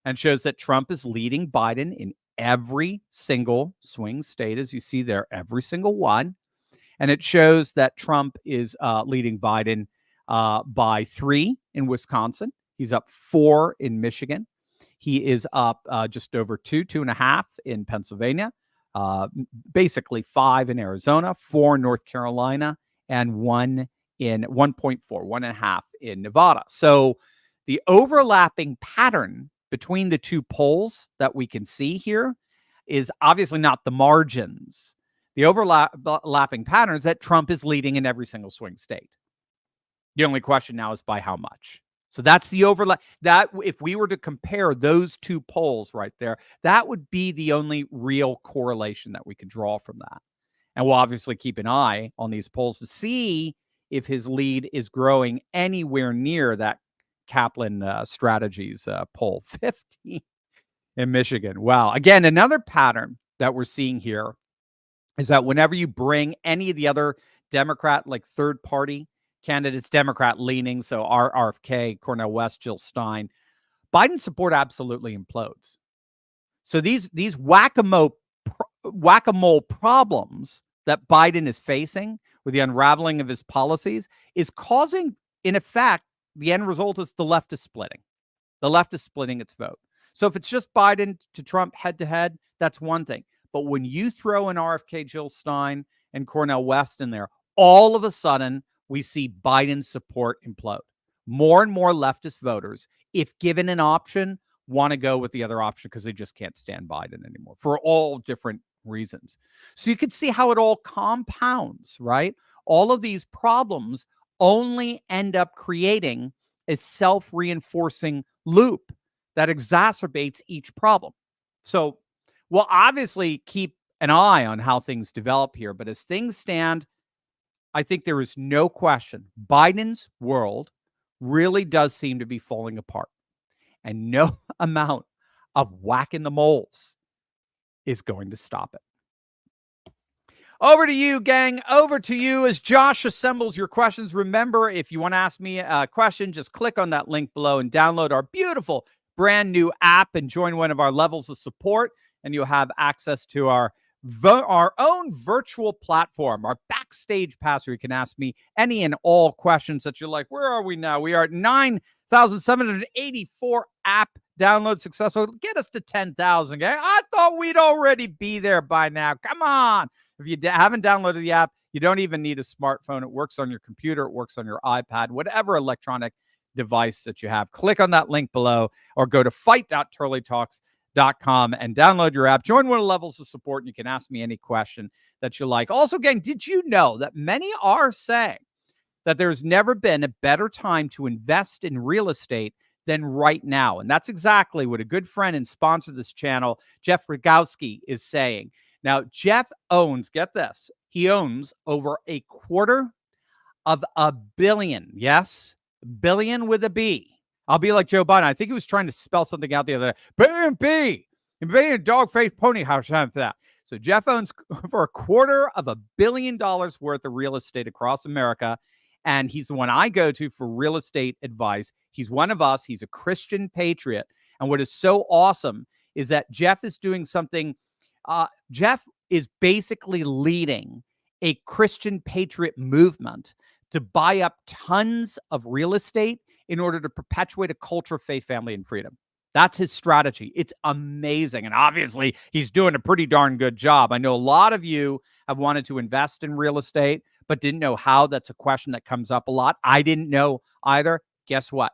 and shows that Trump is leading Biden in every single swing state, as you see there, every single one. And it shows that Trump is leading Biden by 3 in Wisconsin. He's up 4 in Michigan. He is up just over 2.5 in Pennsylvania, basically 5 in Arizona, 4 in North Carolina, and 1 in 1.5 in Nevada. So the overlapping pattern between the two polls that we can see here is obviously not the margins. The overlapping pattern is that Trump is leading in every single swing state. The only question now is by how much. So that's the overlap. That if we were to compare those two polls right there, that would be the only real correlation that we could draw from that. And we'll obviously keep an eye on these polls to see if his lead is growing anywhere near that Kaplan Strategies poll, 50 in Michigan. Wow. Again, another pattern that we're seeing here is that whenever you bring any of the other Democrat, like third party candidates, Democrat leaning, so RFK, Cornel West, Jill Stein, Biden support absolutely implodes. So these whack-a-mole problems that Biden is facing with the unraveling of his policies is causing, in effect, the end result is the left is splitting. The left is splitting its vote. So if it's just Biden to Trump head-to-head, that's one thing. But when you throw in RFK, Jill Stein, and Cornel West in there, all of a sudden, we see Biden's support implode. More and more leftist voters, if given an option, want to go with the other option because they just can't stand Biden anymore for all different reasons. So you can see how it all compounds, right? All of these problems only end up creating a self-reinforcing loop that exacerbates each problem. So we'll obviously keep an eye on how things develop here, but as things stand, I think there is no question Biden's world really does seem to be falling apart. And no amount of whacking the moles is going to stop it. Over to you, gang. Over to you as Josh assembles your questions. Remember, if you want to ask me a question, just click on that link below and download our beautiful brand new app and join one of our levels of support. And you'll have access to our own virtual platform, our backstage pass, where you can ask me any and all questions that you're like, where are we now? We are at 9,784 app downloads successful. Get us to 10,000, gang. I thought we'd already be there by now. Come on. If you haven't downloaded the app, you don't even need a smartphone. It works on your computer. It works on your iPad, whatever electronic device that you have. Click on that link below or go to fight.turlytalks.com and download your app. Join one of the levels of support, and you can ask me any question that you like. Also, gang, did you know that many are saying that there's never been a better time to invest in real estate than right now? And that's exactly what a good friend and sponsor of this channel, Jeff Rogowski, is saying. Now, Jeff owns, get this, he owns over $250 million. Yes, billion with a B. I'll be like Joe Biden. I think he was trying to spell something out the other day. B and being a dog-faced pony house time for that. So Jeff owns over $250 million worth of real estate across America. And he's the one I go to for real estate advice. He's one of us. He's a Christian patriot. And what is so awesome is that Jeff is doing something. Jeff is basically leading a Christian patriot movement to buy up tons of real estate in order to perpetuate a culture of faith, family, and freedom. That's his strategy. It's amazing. And obviously, he's doing a pretty darn good job. I know a lot of you have wanted to invest in real estate, but didn't know how. That's a question that comes up a lot. I didn't know either. Guess what?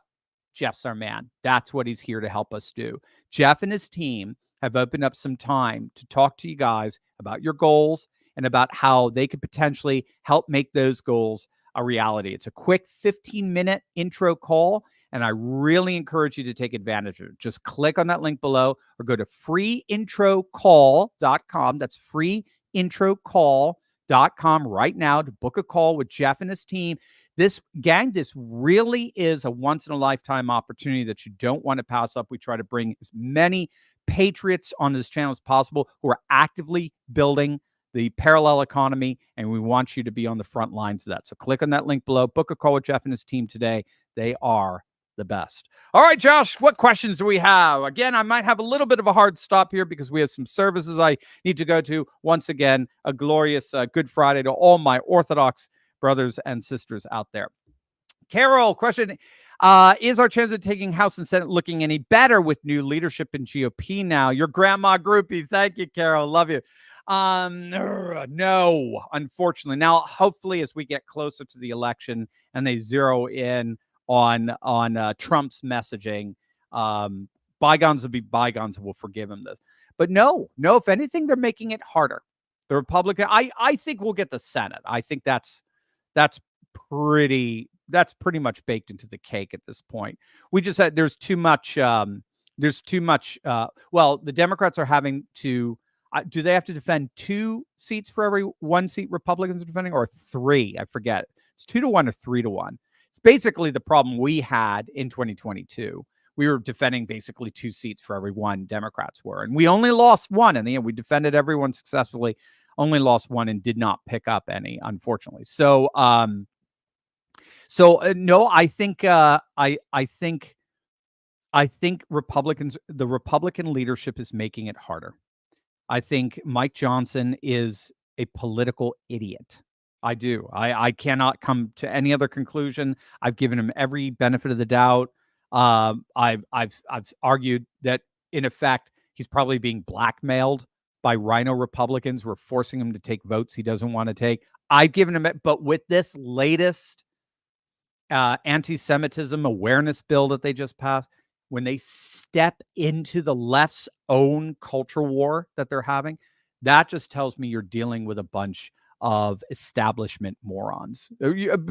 Jeff's our man. That's what he's here to help us do. Jeff and his team have opened up some time to talk to you guys about your goals and about how they could potentially help make those goals a reality. It's a quick 15-minute intro call, And I really encourage you to take advantage of it. Just click on that link below or go to freeintrocall.com. That's freeintrocall.com right now to book a call with Jeff and his team. This really is a once-in-a-lifetime opportunity that you don't want to pass up. We try to bring as many patriots on this channel as possible who are actively building the parallel economy, and we want you to be on the front lines of that. So click on that link below. Book a call with Jeff and his team today. They are the best. All right, Josh, what questions do we have? Again, I might have a little bit of a hard stop here because we have some services I need to go to. Once again, a glorious Good Friday to all my Orthodox brothers and sisters out there. Carol, question, is our chance of taking House and Senate looking any better with new leadership in GOP now? Your grandma groupie. Thank you, Carol. Love you. No, unfortunately. Now, hopefully, as we get closer to the election and they zero in on Trump's messaging, bygones will be bygones, and we'll forgive him this. But no, if anything, they're making it harder. The Republican, I think we'll get the Senate. I think that's pretty much baked into the cake at this point. We just said there's too much. Well, the Democrats are having to. Do they have to defend 2 seats for every 1 seat Republicans are defending, or 3? I forget. It's 2 to 1 or 3 to 1. It's basically the problem we had in 2022. We were defending basically 2 seats for every 1 Democrats were, and we only lost 1 in the end. We defended everyone successfully, only lost 1, and did not pick up any, unfortunately. So, no, I think Republicans, the Republican leadership is making it harder. I think Mike Johnson is a political idiot. I do. I cannot come to any other conclusion. I've given him every benefit of the doubt. I've argued that in effect he's probably being blackmailed by rhino Republicans who are forcing him to take votes he doesn't want to take. I've given him it, but with this latest anti-Semitism awareness bill that they just passed, when they step into the left's own culture war that they're having, that just tells me you're dealing with a bunch of establishment morons,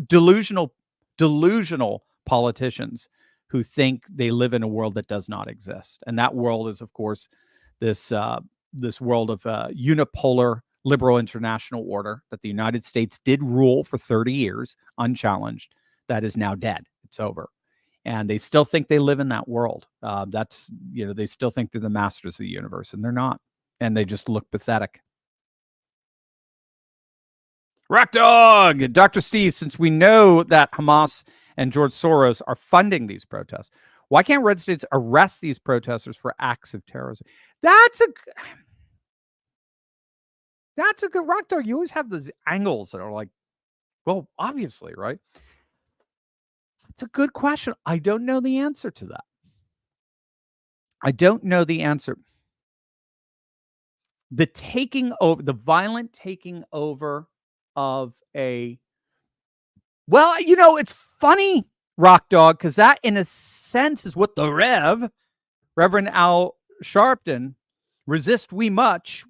delusional politicians who think they live in a world that does not exist. And that world is, of course, this world of unipolar liberal international order that the United States did rule for 30 years unchallenged. That is now dead. It's over. And they still think they live in that world. They still think they're the masters of the universe, and they're not. And they just look pathetic. Rock Dog! Dr. Steve, since we know that Hamas and George Soros are funding these protests, why can't red states arrest these protesters for acts of terrorism? That's a good Rock Dog. You always have these angles that are like, well, obviously, right? It's a good question. I don't know the answer to that. I don't know the answer. The violent taking over of it's funny, Rock Dog, because that in a sense is what the Reverend Al Sharpton, resist we must,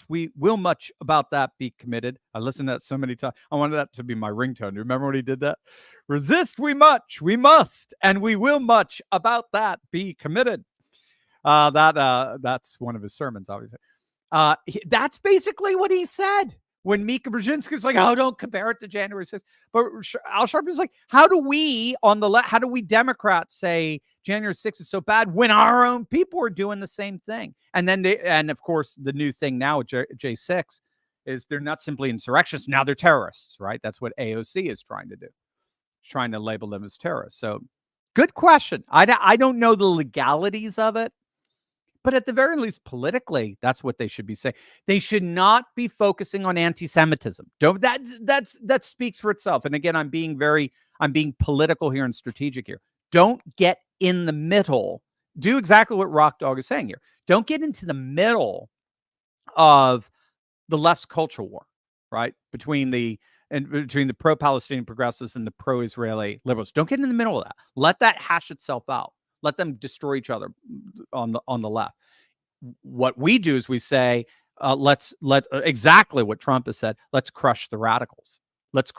we will much about that be committed. I listened to that so many times. I wanted that to be my ringtone. Do you remember when he did that? Resist we much, we must, and we will much about that be committed. That's one of his sermons, obviously. That's basically what he said when Mika Brzezinski's like, oh, don't compare it to January 6th. But Al Sharpton's like, how do we Democrats say January 6th is so bad when our own people are doing the same thing? And then of course, the new thing now with J6 is they're not simply insurrectionists. Now they're terrorists, right? That's what AOC is trying to do. Trying to label them as terrorists. So good question. I don't know the legalities of it, but at the very least, politically, that's what they should be saying. They should not be focusing on anti-Semitism. That speaks for itself. And again, I'm being political here and strategic here. Don't get in the middle. Do exactly what Rock Dog is saying here. Don't get into the middle of the left's culture war, right? Between the pro-Palestinian progressives and the pro-Israeli liberals. Don't get in the middle of that. Let that hash itself out. Let them destroy each other on the left. What we do is we say, let's exactly what Trump has said. Let's crush the radicals. Let's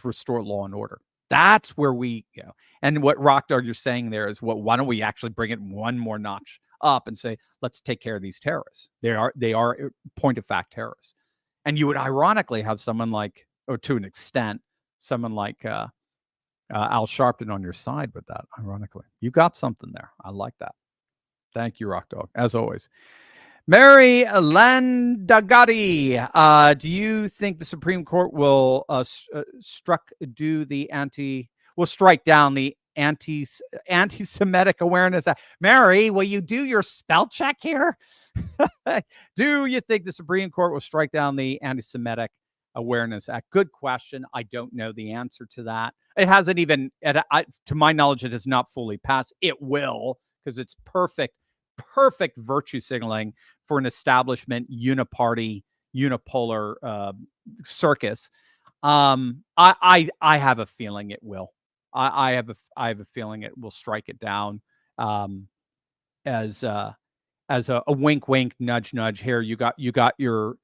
restore law and order. That's where we go. And what Rockdog you're saying there is, why don't we actually bring it one more notch up and say, let's take care of these terrorists. They are point of fact terrorists. And you would ironically have someone like, or to an extent, someone like Al Sharpton on your side with that. Ironically, you got something there. I like that. Thank you, Rockdog, as always. Mary Landagatti, do you think the Supreme Court will strike down the Anti-Semitic Awareness Act? Mary, will you do your spell check here? Do you think the Supreme Court will strike down the Anti-Semitic Awareness Act? Good question. I don't know the answer to that. It hasn't even, to my knowledge, it has not fully passed. It will, because it's perfect virtue signaling for an establishment uniparty unipolar circus. I have a feeling it will. I have a feeling it will strike it down as a wink wink nudge nudge. Here you got your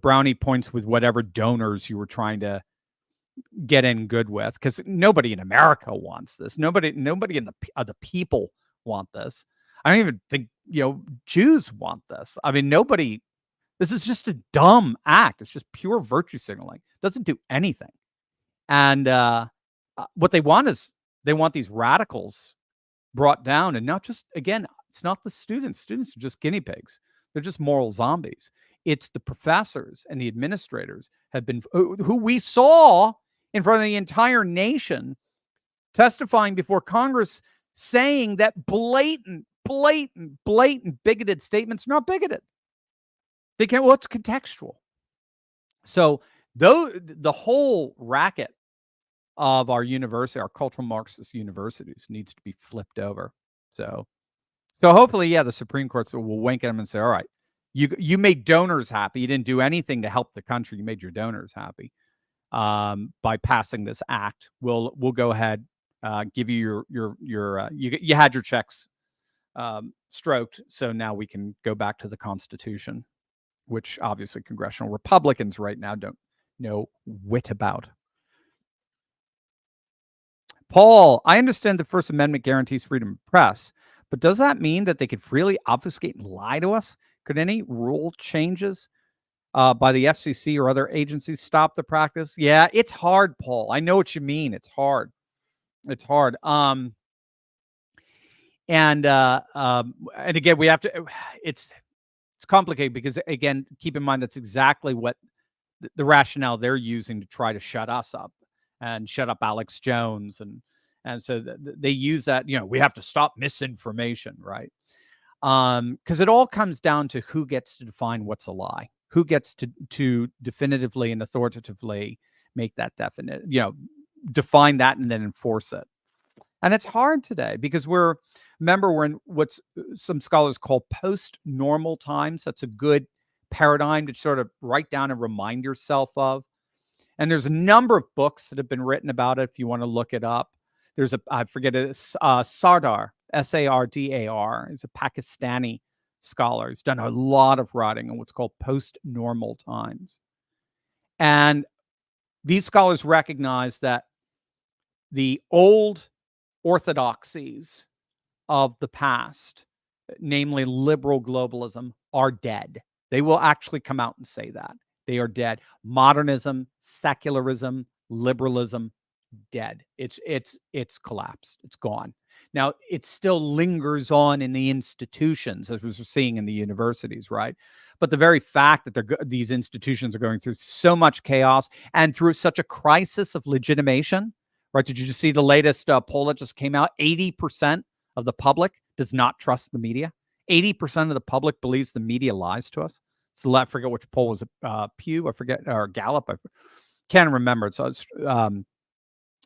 brownie points with whatever donors you were trying to get in good with, because nobody in America wants this. Nobody in the people want this. I don't even think, Jews want this. I mean, nobody, this is just a dumb act. It's just pure virtue signaling. It doesn't do anything. And what they want is, they want these radicals brought down, and not just, again, it's not the students. Students are just guinea pigs. They're just moral zombies. It's the professors and the administrators who we saw in front of the entire nation testifying before Congress, saying that blatant bigoted statements are not bigoted. They can't, well, it's contextual. So though the whole racket of our university, our cultural Marxist universities, needs to be flipped over. So hopefully, the Supreme Court will wink at them and say, all right, you made donors happy. You didn't do anything to help the country. You made your donors happy by passing this act. We'll go ahead, give you you had your checks stroked, so now we can go back to the Constitution, which obviously congressional Republicans right now don't know whit about. Paul, I understand the First Amendment guarantees freedom of press, but does that mean that they could freely obfuscate and lie to us? Could any rule changes by the FCC or other agencies stop the practice? Yeah, it's hard, Paul. I know what you mean. It's hard. And again, we have to, it's complicated because, again, keep in mind, that's exactly what the rationale they're using to try to shut us up and shut up Alex Jones. And so they use that, we have to stop misinformation, right? Because it all comes down to who gets to define what's a lie, who gets to definitively and authoritatively make that definite, define that and then enforce it. And it's hard today because we're in what's some scholars call post-normal times. That's a good paradigm to sort of write down and remind yourself of. And there's a number of books that have been written about it if you want to look it up. There's Sardar, Sardar, is a Pakistani scholar. He's done a lot of writing on what's called post-normal times. And these scholars recognize that the old orthodoxies of the past, namely liberal globalism, are dead. They will actually come out and say that. They are dead. Modernism, secularism, liberalism, dead. It's collapsed. It's gone. Now, it still lingers on in the institutions, as we're seeing in the universities, right? But the very fact that these institutions are going through so much chaos and through such a crisis of legitimation, right? Did you just see the latest poll that just came out? 80% of the public does not trust the media. 80% of the public believes the media lies to us. So I forget which poll was it, Pew, I forget, or Gallup. I can't remember. So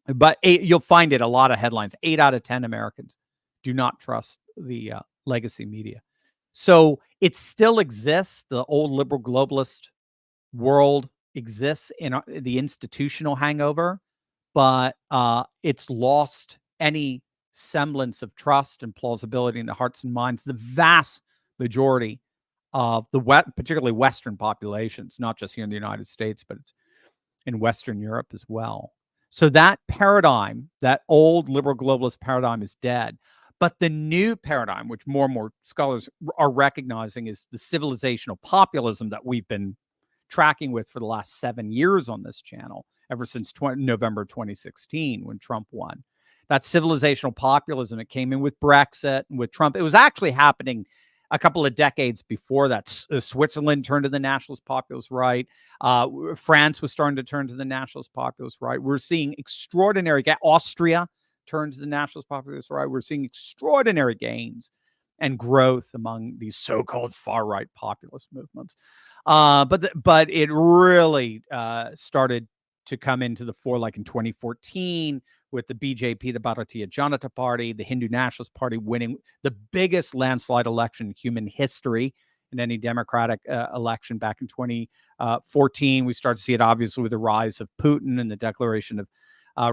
but you'll find it a lot of headlines. 8 out of 10 Americans do not trust the legacy media. So it still exists. The old liberal globalist world exists in the institutional hangover, but it's lost any semblance of trust and plausibility in the hearts and minds. The vast majority of particularly Western populations, not just here in the United States, but in Western Europe as well. So that paradigm, that old liberal globalist paradigm, is dead. But the new paradigm, which more and more scholars are recognizing, is the civilizational populism that we've been tracking with for the last 7 years on this channel, ever since November 2016, when Trump won. That civilizational populism, it came in with Brexit and with Trump. It was actually happening a couple of decades before that. Switzerland turned to the nationalist populist right. France was starting to turn to the nationalist populist right. We're seeing extraordinary, Austria turned to the nationalist populist right. We're seeing extraordinary gains and growth among these so-called far-right populist movements. But it really started to come into the fore, like in 2014, with the BJP, the Bharatiya Janata Party, the Hindu Nationalist Party winning the biggest landslide election in human history in any Democratic election back in 2014. We start to see it obviously with the rise of Putin and the declaration of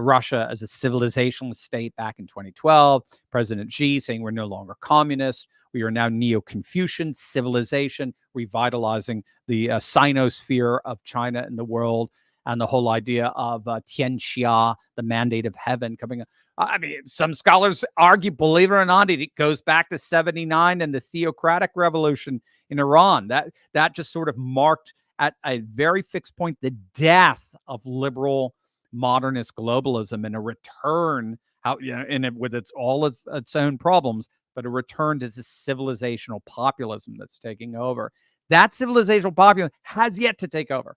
Russia as a civilizational state back in 2012. President Xi saying we're no longer communist. We are now Neo-Confucian civilization, revitalizing the Sinosphere of China in the world, and the whole idea of Tianxia, the mandate of heaven, coming up. I mean, some scholars argue, believe it or not, it goes back to 79 and the theocratic revolution in Iran. That just sort of marked at a very fixed point the death of liberal modernist globalism and a return, with all of its own problems, but a return to this civilizational populism that's taking over. That civilizational populism has yet to take over.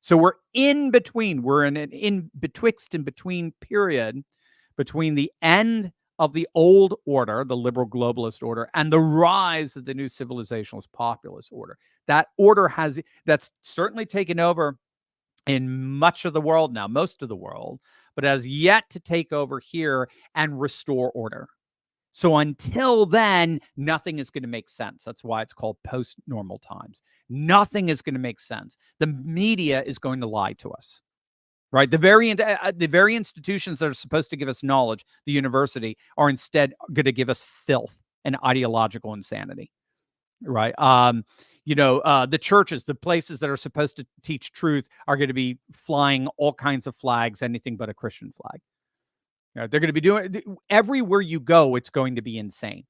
So we're in between. We're in an betwixt and between period between the end of the old order, the liberal globalist order, and the rise of the new civilizationalist populist order. That order that's certainly taken over in much of the world now, most of the world, but has yet to take over here and restore order. So until then, nothing is going to make sense. That's why it's called post-normal times. Nothing is going to make sense. The media is going to lie to us, right? The very institutions that are supposed to give us knowledge, the university, are instead going to give us filth and ideological insanity, right? The churches, the places that are supposed to teach truth, are going to be flying all kinds of flags, anything but a Christian flag. They're going to be doing everywhere you go. It's going to be insane,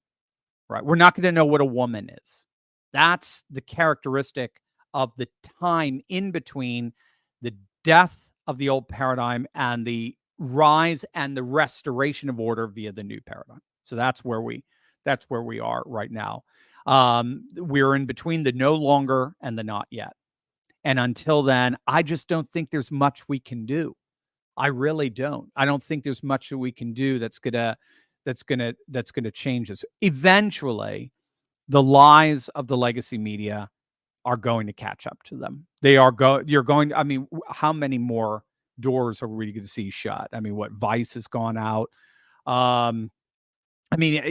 right? We're not going to know what a woman is. That's the characteristic of the time in between the death of the old paradigm and the rise and the restoration of order via the new paradigm. So that's where we are right now. We're in between the no longer and the not yet. And until then, I just don't think there's much we can do. I really don't. I don't think there's much that we can do that's gonna change this. Eventually, the lies of the legacy media are going to catch up to them. I mean, how many more doors are we going to see shut? I mean, what, Vice has gone out. I mean,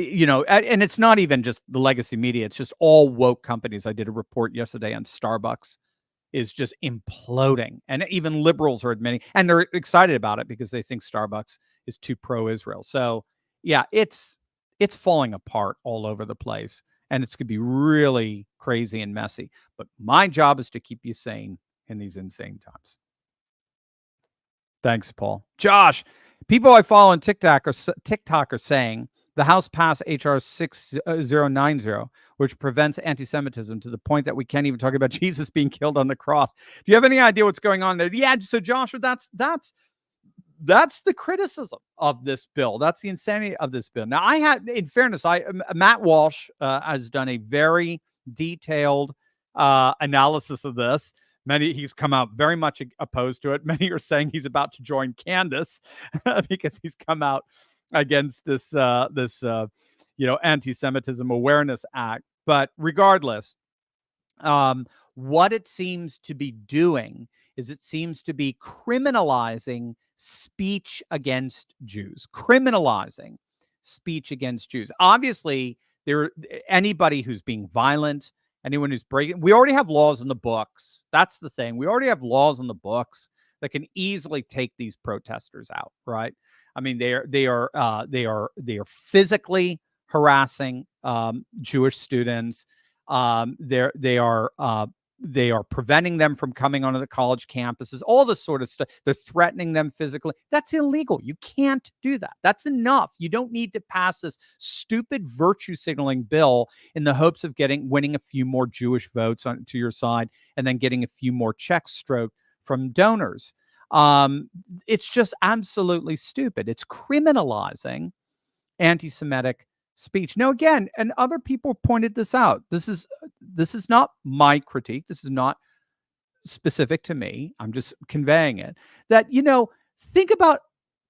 and it's not even just the legacy media. It's just all woke companies. I did a report yesterday on Starbucks is just imploding. And even liberals are admitting, and they're excited about it because they think Starbucks is too pro-Israel. So yeah, it's falling apart all over the place, and it's going to be really crazy and messy. But my job is to keep you sane in these insane times. Thanks, Paul. Josh, people I follow on TikTok are saying the House passed H.R. 6090, which prevents anti-Semitism to the point that we can't even talk about Jesus being killed on the cross. Do you have any idea what's going on there? Yeah, so Joshua, that's the criticism of this bill. That's the insanity of this bill. Now, in fairness, Matt Walsh has done a very detailed analysis of this. He's come out very much opposed to it. Many are saying he's about to join Candace because he's come out against this Anti-Semitism Awareness Act. But regardless, what it seems to be doing is it seems to be criminalizing speech against Jews. Criminalizing speech against Jews. Obviously, anybody who's being violent, anyone who's breaking, we already have laws in the books. That's the thing. We already have laws in the books that can easily take these protesters out, right? I mean, they are physically harassing Jewish students. They are they are preventing them from coming onto the college campuses, all this sort of stuff. They're threatening them physically. That's illegal. You can't do that. That's enough. You don't need to pass this stupid virtue signaling bill in the hopes of winning a few more Jewish votes to your side and then getting a few more checks stroked from donors. It's just absolutely stupid. It's criminalizing anti-Semitic speech. Now, again, and other people pointed this out. This is not my critique. This is not specific to me. I'm just conveying it. That, think about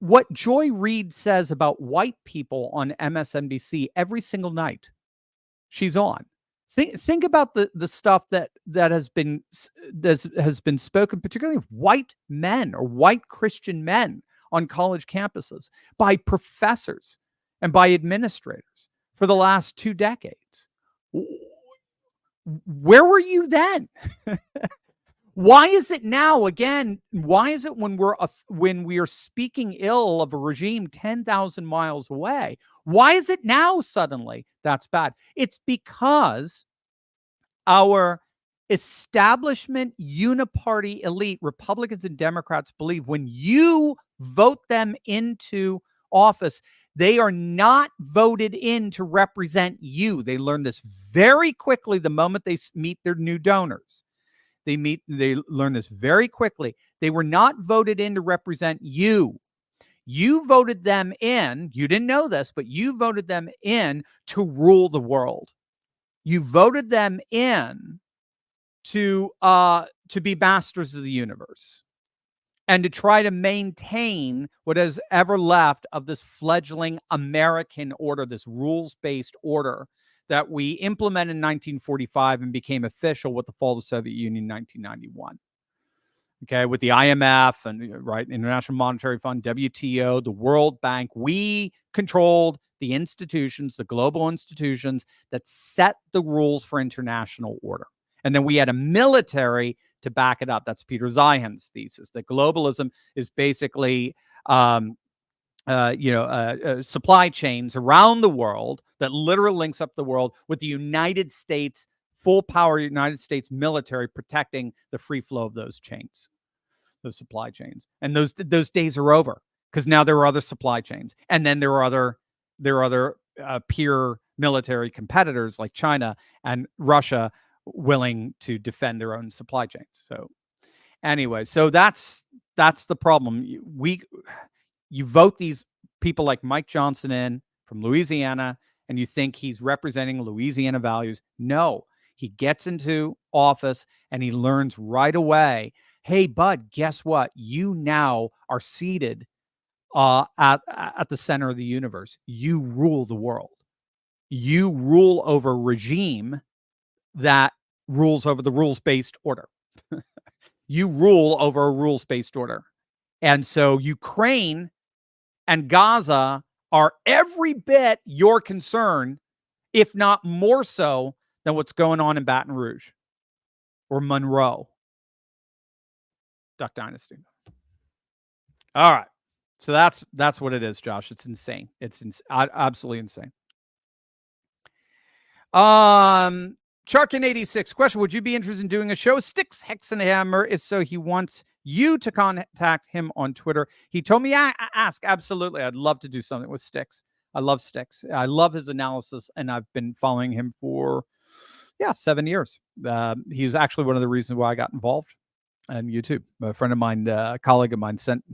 what Joy Reid says about white people on MSNBC every single night she's on. Think about the stuff that has been spoken, particularly of white men or white Christian men on college campuses by professors and by administrators for the last 2 decades. Where were you then? Why is it now, again, why is it when we are speaking ill of a regime 10,000 miles away, why is it now suddenly that's bad? It's because our establishment uniparty elite, Republicans and Democrats, believe when you vote them into office, they are not voted in to represent you. They learn this very quickly the moment they meet their new donors. They learn this very quickly. They were not voted in to represent you. You voted them in. You didn't know this, but you voted them in to rule the world. You voted them in to be masters of the universe and to try to maintain what is ever left of this fledgling American order, this rules-based order that we implemented in 1945 and became official with the fall of the Soviet Union in 1991. Okay, with the IMF and International Monetary Fund, WTO, the World Bank, we controlled the institutions, the global institutions that set the rules for international order. And then we had a military to back it up. That's Peter Zeihan's thesis, that globalism is basically supply chains around the world that literally links up the world with the United States, full power United States military protecting the free flow of those chains, those supply chains. And those days are over because now there are other supply chains. And then there are other peer military competitors like China and Russia willing to defend their own supply chains. So anyway, so that's the problem. You vote these people like Mike Johnson in from Louisiana, and you think he's representing Louisiana values. No, he gets into office and he learns right away, hey, bud, guess what? You now are seated at the center of the universe. You rule the world. You rule over a regime that rules over the rules-based order. You rule over a rules-based order. And so Ukraine and Gaza are every bit your concern, if not more so than what's going on in Baton Rouge or Monroe. Duck Dynasty. All right. So that's what it is, Josh. It's insane. It's absolutely insane. Charkin86 question: would you be interested in doing a show with Styx Hexenhammer? If so, he wants you to contact him on Twitter. He told me ask. Absolutely, I'd love to do something with Styx. I love Styx. I love his analysis, and I've been following him for 7 years. He's actually one of the reasons why I got involved on YouTube. A friend of mine, a colleague of mine, sent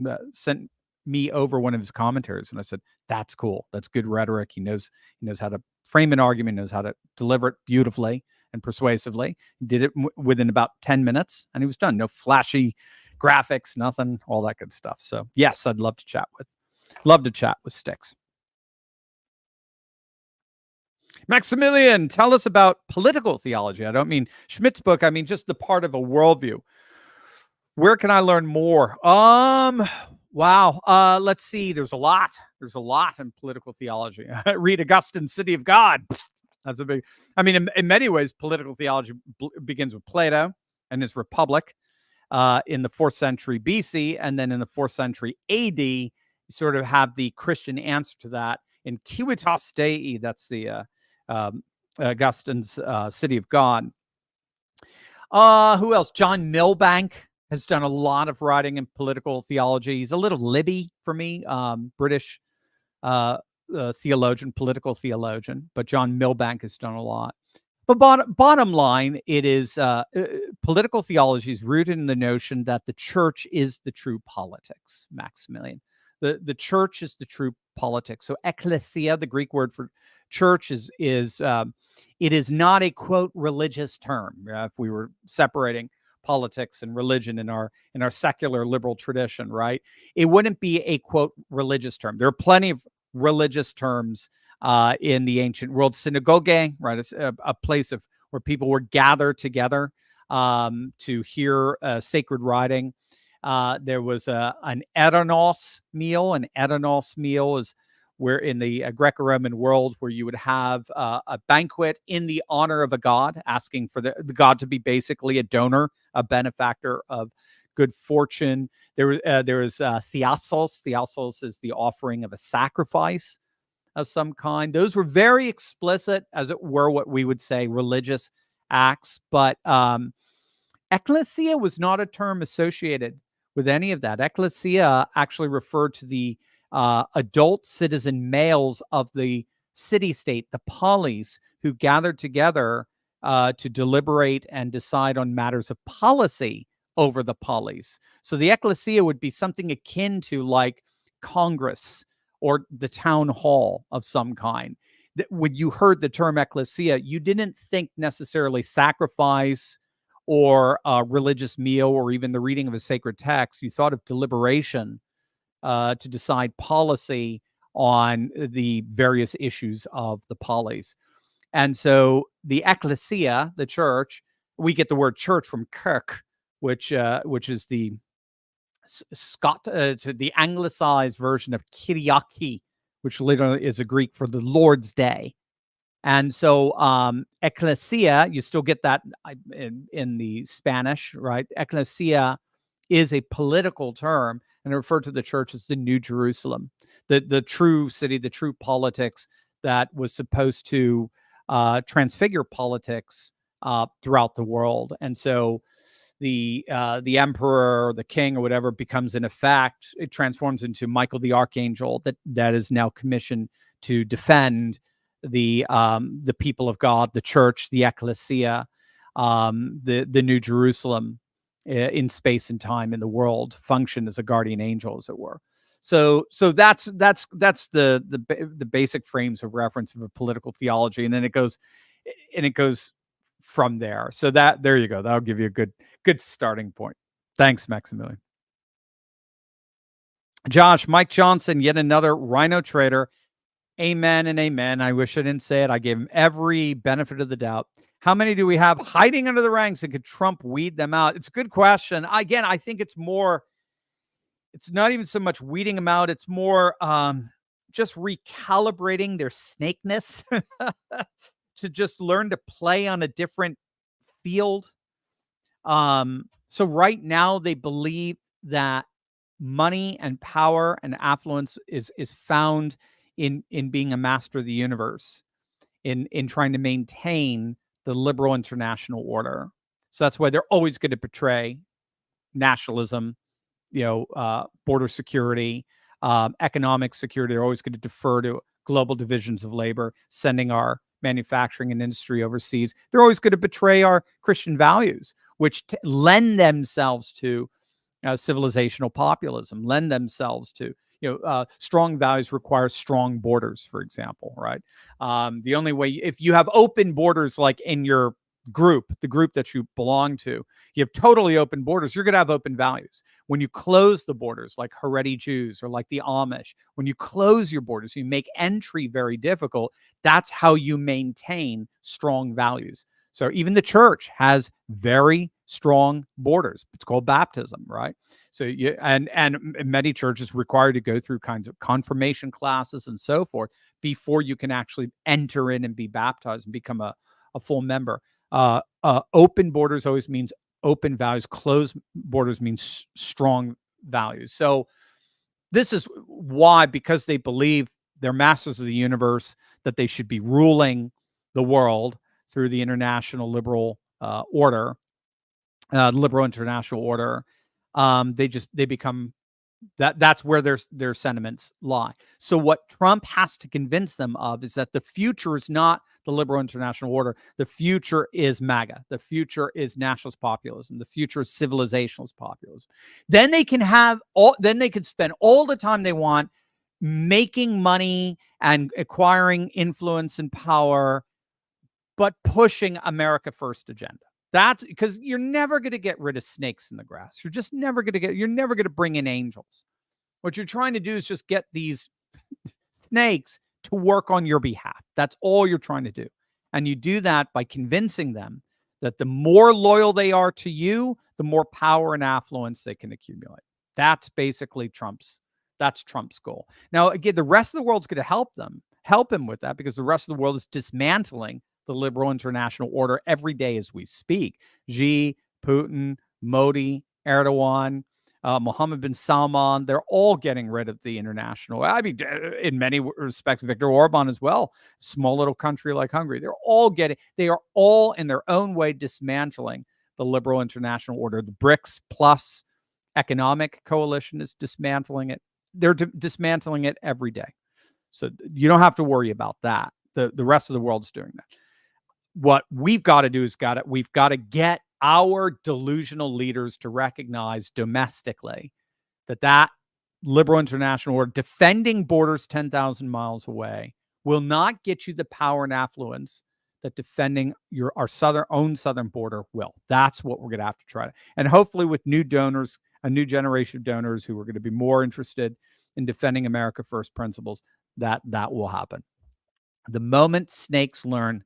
me over one of his commentaries, and I said, "That's cool. That's good rhetoric. He knows how to frame an argument, knows how to deliver it beautifully and persuasively." He did it within about 10 minutes, and he was done. No flashy graphics, nothing, all that good stuff. So yes, I'd love to chat with Styx. Maximilian, tell us about political theology. I don't mean Schmidt's book. I mean just the part of a worldview. Where can I learn more? Wow. Let's see. There's a lot in political theology. Read Augustine's City of God. That's a big, in many ways, political theology begins with Plato and his Republic in the 4th century BC. And then in the 4th century AD, you sort of have the Christian answer to that in Civitas Dei. That's the Augustine's City of God. Who else? John Milbank has done a lot of writing in political theology. He's a little Libby for me, British theologian, political theologian, but John Milbank has done a lot. But bottom line, it is political theology is rooted in the notion that the church is the true politics, Maximilian. The church is the true politics. So ecclesia, the Greek word for church, is it is not a, quote, religious term. If we were separating politics and religion in our secular liberal tradition, right? It wouldn't be a, quote, religious term. There are plenty of religious terms in the ancient world. Synagogue, right? It's a place where people were gathered together to hear sacred writing. There was an Edanos meal. An Edanos meal is where in the Greco-Roman world where you would have a banquet in the honor of a god, asking for the god to be basically a donor, a benefactor of good fortune. There was theasos. Theasos is the offering of a sacrifice of some kind. Those were very explicit, as it were, what we would say religious acts. But ecclesia was not a term associated with any of that. Ecclesia actually referred to the adult citizen males of the city-state, the polis, who gathered together to deliberate and decide on matters of policy over the polis. So the ecclesia would be something akin to like Congress or the town hall of some kind. When you heard the term ecclesia, you didn't think necessarily sacrifice or a religious meal or even the reading of a sacred text. You thought of deliberation to decide policy on the various issues of the polis. And so the ecclesia, the church, we get the word church from kirk, which is the the anglicized version of Kyriaki, which literally is a Greek for the Lord's Day. And so ecclesia, you still get that in the Spanish, right? Ecclesia is a political term and referred to the church as the New Jerusalem, the true city, the true politics that was supposed to transfigure politics throughout the world. And so the emperor or the king or whatever becomes, in effect, it transforms into Michael the archangel that is now commissioned to defend the people of God, the church, the ecclesia, the New Jerusalem in space and time in the world, function as a guardian angel, as it were. So that's the basic frames of reference of a political theology, and then it goes from there. So there you go. That'll give you a good starting point. Thanks, Maximilian. Josh, Mike Johnson, yet another rhino trader. Amen and amen. I wish I didn't say it. I gave him every benefit of the doubt. How many do we have hiding under the ranks, and could Trump weed them out? It's a good question. Again, I think it's not even so much weeding them out. It's more just recalibrating their snakeness to just learn to play on a different field. So right now they believe that money and power and affluence is found in being a master of the universe, in trying to maintain the liberal international order. So that's why they're always going to portray nationalism, border security, economic security. They're always going to defer to global divisions of labor, sending our manufacturing and industry overseas. They're always going to betray our Christian values, which lend themselves to civilizational populism, lend themselves to strong values require strong borders, for example, right? The only way, if you have open borders, like in your group, the group that you belong to, you have totally open borders, you're going to have open values. When you close the borders, like Haredi Jews or like the Amish, when you close your borders, you make entry very difficult. That's how you maintain strong values. So even the church has very strong borders. It's called baptism, right? So and many churches require you to go through kinds of confirmation classes and so forth before you can actually enter in and be baptized and become a full member. Open borders always means open values. Closed borders means strong values. So this is why, because they believe they're masters of the universe, that they should be ruling the world through the international liberal order. liberal international order, they become that's where their sentiments lie. So what Trump has to convince them of is that the future is not the liberal international order. The future is MAGA. The future is nationalist populism. The future is civilizationalist populism. Then they can spend all the time they want making money and acquiring influence and power, but pushing America first agenda. That's because you're never going to get rid of snakes in the grass. You're never going to bring in angels. What you're trying to do is just get these snakes to work on your behalf. That's all you're trying to do. And you do that by convincing them that the more loyal they are to you, the more power and affluence they can accumulate. That's basically Trump's goal. Now, again, the rest of the world's going to help him with that, because the rest of the world is dismantling the liberal international order every day as we speak. Xi, Putin, Modi, Erdogan, Mohammed bin Salman, they're all getting rid of the international. I mean, in many respects, Viktor Orban as well, small little country like Hungary. They are all in their own way dismantling the liberal international order. The BRICS plus economic coalition is dismantling it. They're dismantling it every day. So you don't have to worry about that. The rest of the world's doing that. What we've got to do is we've got to get our delusional leaders to recognize domestically that liberal international order, defending borders 10,000 miles away, will not get you the power and affluence that defending our southern border will. That's what we're going to have to try to. And hopefully with new donors, a new generation of donors who are going to be more interested in defending America first principles, that will happen. The moment snakes learn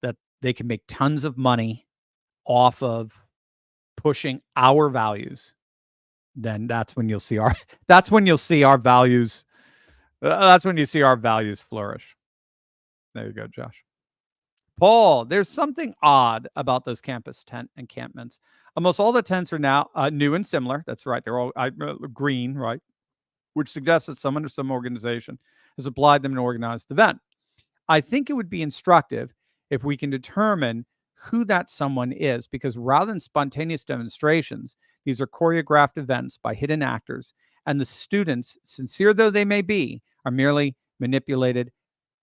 that they can make tons of money off of pushing our values, then that's when you'll see our values. That's when you see our values flourish. There you go, Josh. Paul, there's something odd about those campus tent encampments. Almost all the tents are now new and similar. That's right. They're all green, right? Which suggests that someone or some organization has applied them and organized the event. I think it would be instructive if we can determine who that someone is, because rather than spontaneous demonstrations, these are choreographed events by hidden actors, and the students, sincere though they may be, are merely manipulated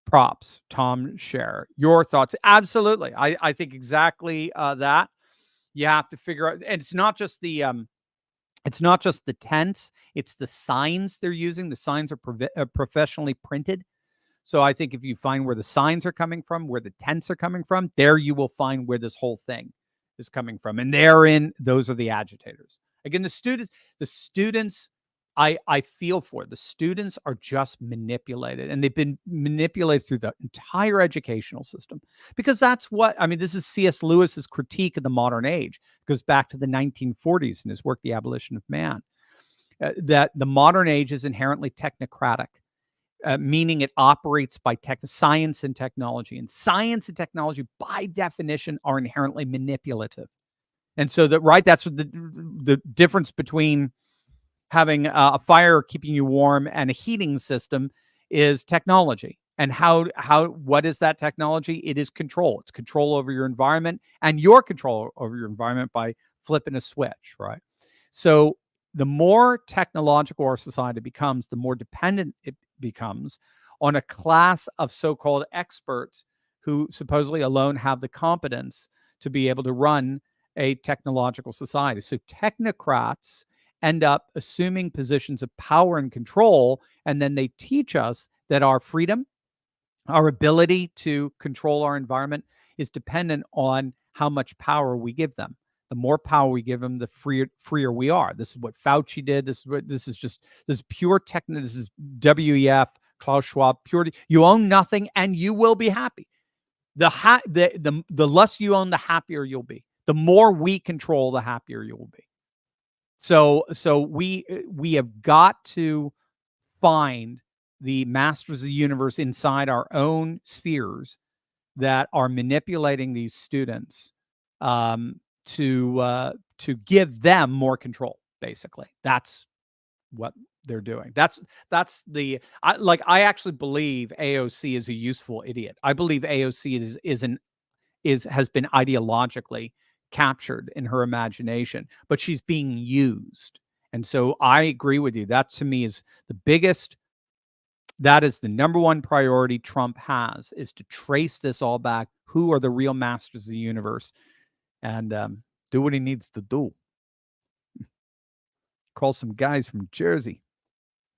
props. Tom Scher, your thoughts? Absolutely. I think exactly that. You have to figure out, and it's not just the tents, it's the signs they're using. The signs are professionally printed. So I think if you find where the signs are coming from, where the tents are coming from, there you will find where this whole thing is coming from. And those are the agitators. Again, the students, I feel for it. The students are just manipulated, and they've been manipulated through the entire educational system, because this is C.S. Lewis's critique of the modern age. It goes back to the 1940s in his work, The Abolition of Man, that the modern age is inherently technocratic. Meaning it operates by science and technology. And science and technology, by definition, are inherently manipulative. And so that's what the difference between having a fire keeping you warm and a heating system is technology. And what is that technology? It is control. It's control over your environment, and your control over your environment by flipping a switch, right? So the more technological our society becomes, the more dependent it becomes on a class of so-called experts who supposedly alone have the competence to be able to run a technological society. So technocrats end up assuming positions of power and control, and then they teach us that our freedom, our ability to control our environment, is dependent on how much power we give them. The more power we give them, the freer we are. This is what Fauci did. This is pure techno. This is WEF, Klaus Schwab. Pure. You own nothing, and you will be happy. The less you own, the happier you'll be. The more we control, the happier you will be. So we have got to find the masters of the universe inside our own spheres that are manipulating these students to give them more control. Basically, that's what they're doing. I actually believe AOC is a useful idiot. I believe AOC has been ideologically captured in her imagination, but she's being used. And so I agree with you. That to me is the biggest, that is the number one priority Trump has, is to trace this all back. Who are the real masters of the universe? And do what he needs to do. Call some guys from Jersey.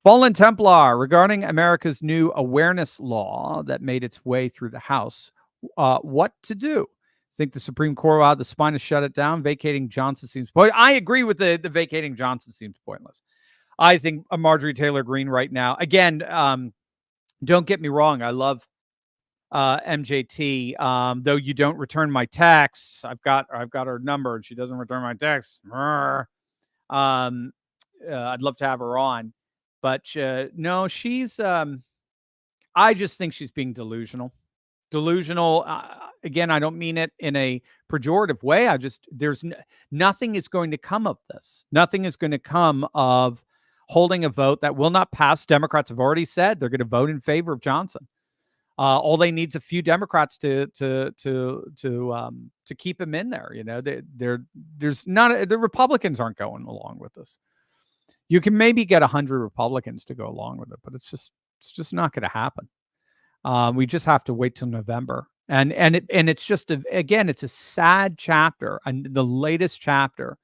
Fallen Templar, regarding America's new awareness law that made its way through the House, what to do? Think the Supreme Court will have the spine to shut it down? Vacating Johnson seems pointless. I agree with the vacating Johnson seems pointless. I think Marjorie Taylor Greene right now, again, don't get me wrong, I love MJT. Though you don't return my texts, I've got her number and she doesn't return my texts. I'd love to have her on, but no, she's. I just think she's being delusional. Again, I don't mean it in a pejorative way. Nothing is going to come of this. Nothing is going to come of holding a vote that will not pass. Democrats have already said they're going to vote in favor of Johnson. All they need is a few Democrats to keep him in there. You know, the Republicans aren't going along with this. You can maybe get 100 Republicans to go along with it, but it's just not going to happen. We just have to wait till November, and it's just it's a sad chapter, and the latest chapter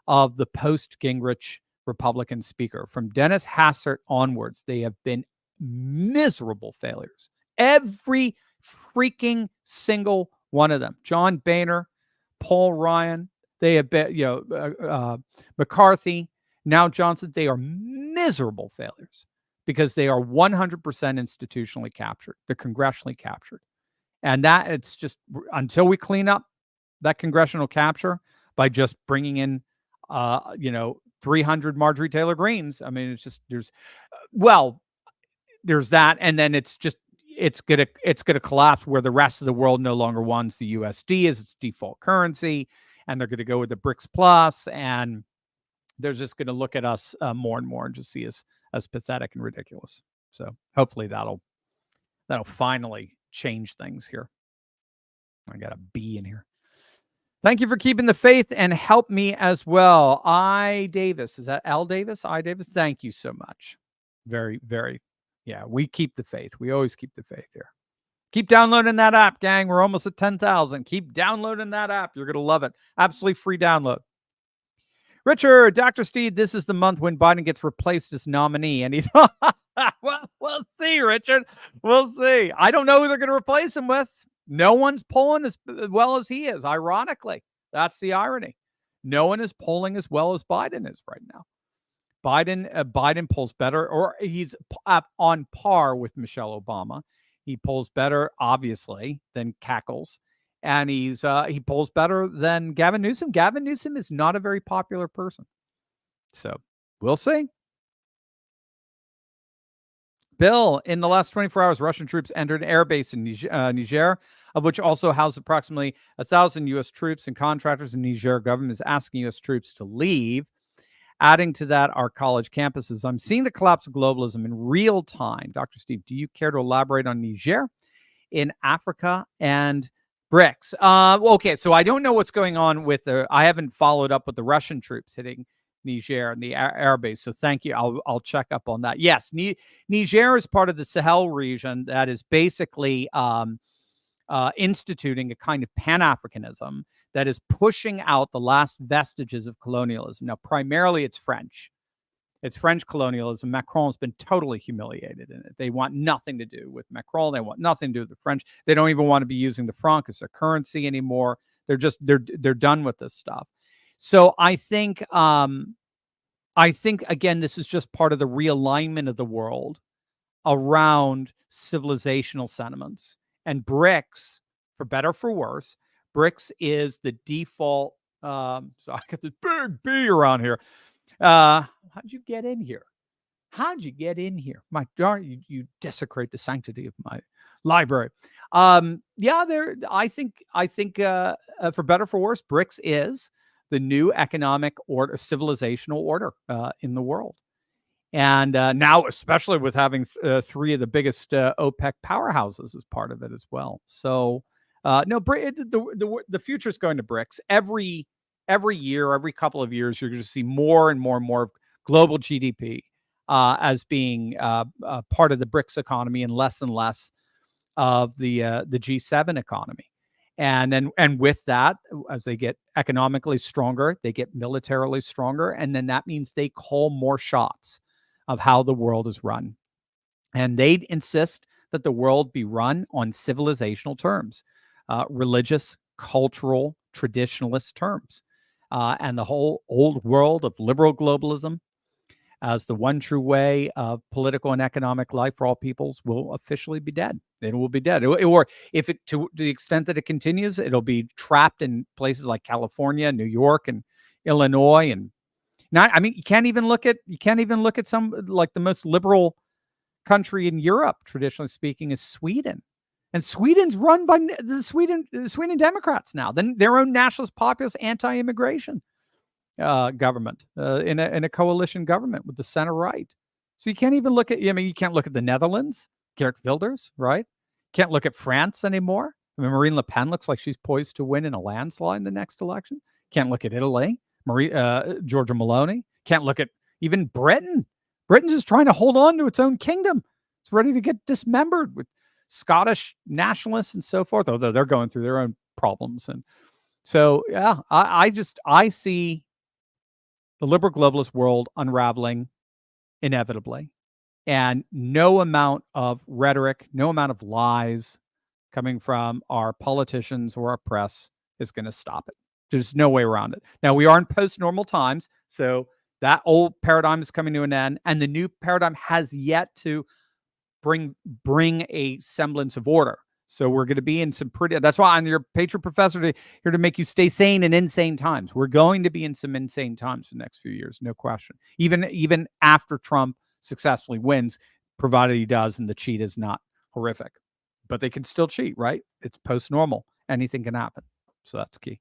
of the post Gingrich Republican speaker. From Dennis Hastert onwards, they have been miserable failures. Every freaking single one of them. John Boehner, Paul Ryan, they have been, McCarthy, now Johnson. They are miserable failures because they are 100% institutionally captured. They're congressionally captured. And that it's just until we clean up that congressional capture by just bringing in, 300 Marjorie Taylor Greenes. I mean, it's just, there's that. And then it's gonna collapse where the rest of the world no longer wants the USD as its default currency, and they're gonna go with the BRICS Plus, and they're just gonna look at us more and more and just see us as pathetic and ridiculous. So hopefully that'll finally change things here. I got a B in here. Thank you for keeping the faith and help me as well. I Davis, is that L Davis? I Davis. Thank you so much. Very, very. Yeah, we keep the faith. We always keep the faith here. Keep downloading that app, gang. We're almost at 10,000. Keep downloading that app. You're going to love it. Absolutely free download. Richard, Dr. Steve, this is the month when Biden gets replaced as nominee. And he thought, well, we'll see, Richard. We'll see. I don't know who they're going to replace him with. No one's polling as well as he is, ironically. That's the irony. No one is polling as well as Biden is right now. Biden polls better, or he's up on par with Michelle Obama. He polls better, obviously, than Cackles, and he polls better than Gavin Newsom. Gavin Newsom is not a very popular person, so we'll see. Bill, in the last 24 hours, Russian troops entered an air base in Niger, of which also housed approximately 1,000 U.S. troops and contractors. In Niger, government is asking U.S. troops to leave. Adding to that, our college campuses. I'm seeing the collapse of globalism in real time. Dr. Steve, do you care to elaborate on Niger, in Africa, and BRICS? Okay, so I don't know what's going on with I haven't followed up with the Russian troops hitting Niger and the air base. So thank you. I'll check up on that. Yes, Niger is part of the Sahel region that is basically instituting a kind of Pan-Africanism that is pushing out the last vestiges of colonialism. Now, primarily it's French. It's French colonialism. Macron's been totally humiliated in it. They want nothing to do with Macron. They want nothing to do with the French. They don't even want to be using the franc as their currency anymore. They're done with this stuff. So I think again, this is just part of the realignment of the world around civilizational sentiments. And BRICS, for better or for worse, BRICS is the default. So I got this big B around here. How'd you get in here? My darn, you desecrate the sanctity of my library. I think for better or for worse, BRICS is the new economic order, civilizational order in the world. And now, especially with having three of the biggest OPEC powerhouses as part of it as well. So No, the future is going to BRICS. Every year, every couple of years, you're going to see more and more and more of global GDP as being part of the BRICS economy, and less of the G7 economy. And with that, as they get economically stronger, they get militarily stronger, and then that means they call more shots of how the world is run. And they insist that the world be run on civilizational terms, religious, cultural, traditionalist terms. And the whole old world of liberal globalism as the one true way of political and economic life for all peoples will officially be dead. It will be dead. Or if it, to the extent that it continues, it'll be trapped in places like California, New York, and Illinois. And not, I mean, you can't even look at some, like, the most liberal country in Europe, traditionally speaking, is Sweden. And Sweden's run by the Sweden Democrats now, then their own nationalist populist anti-immigration government in a coalition government with the center right. So you can't even look at, I mean, you can't look at the Netherlands, Geert Wilders, right? Can't look at France anymore. I mean, Marine Le Pen looks like she's poised to win in a landslide in the next election. Can't look at Italy, Giorgia Meloni. Can't look at even Britain. Britain's just trying to hold on to its own kingdom. It's ready to get dismembered with Scottish nationalists and so forth, although they're going through their own problems. And so, yeah, I see the liberal globalist world unraveling inevitably, and no amount of rhetoric, no amount of lies coming from our politicians or our press is going to stop it. There's no way around it. Now, we are in post-normal times, so that old paradigm is coming to an end, and the new paradigm has yet to bring a semblance of order. So we're going to be in some pretty, that's why I'm your Patriot Professor here to make you stay sane in insane times. We're going to be in some insane times for the next few years, no question. Even after Trump successfully wins, provided he does and the cheat is not horrific. But they can still cheat, right? It's post-normal. Anything can happen. So that's key.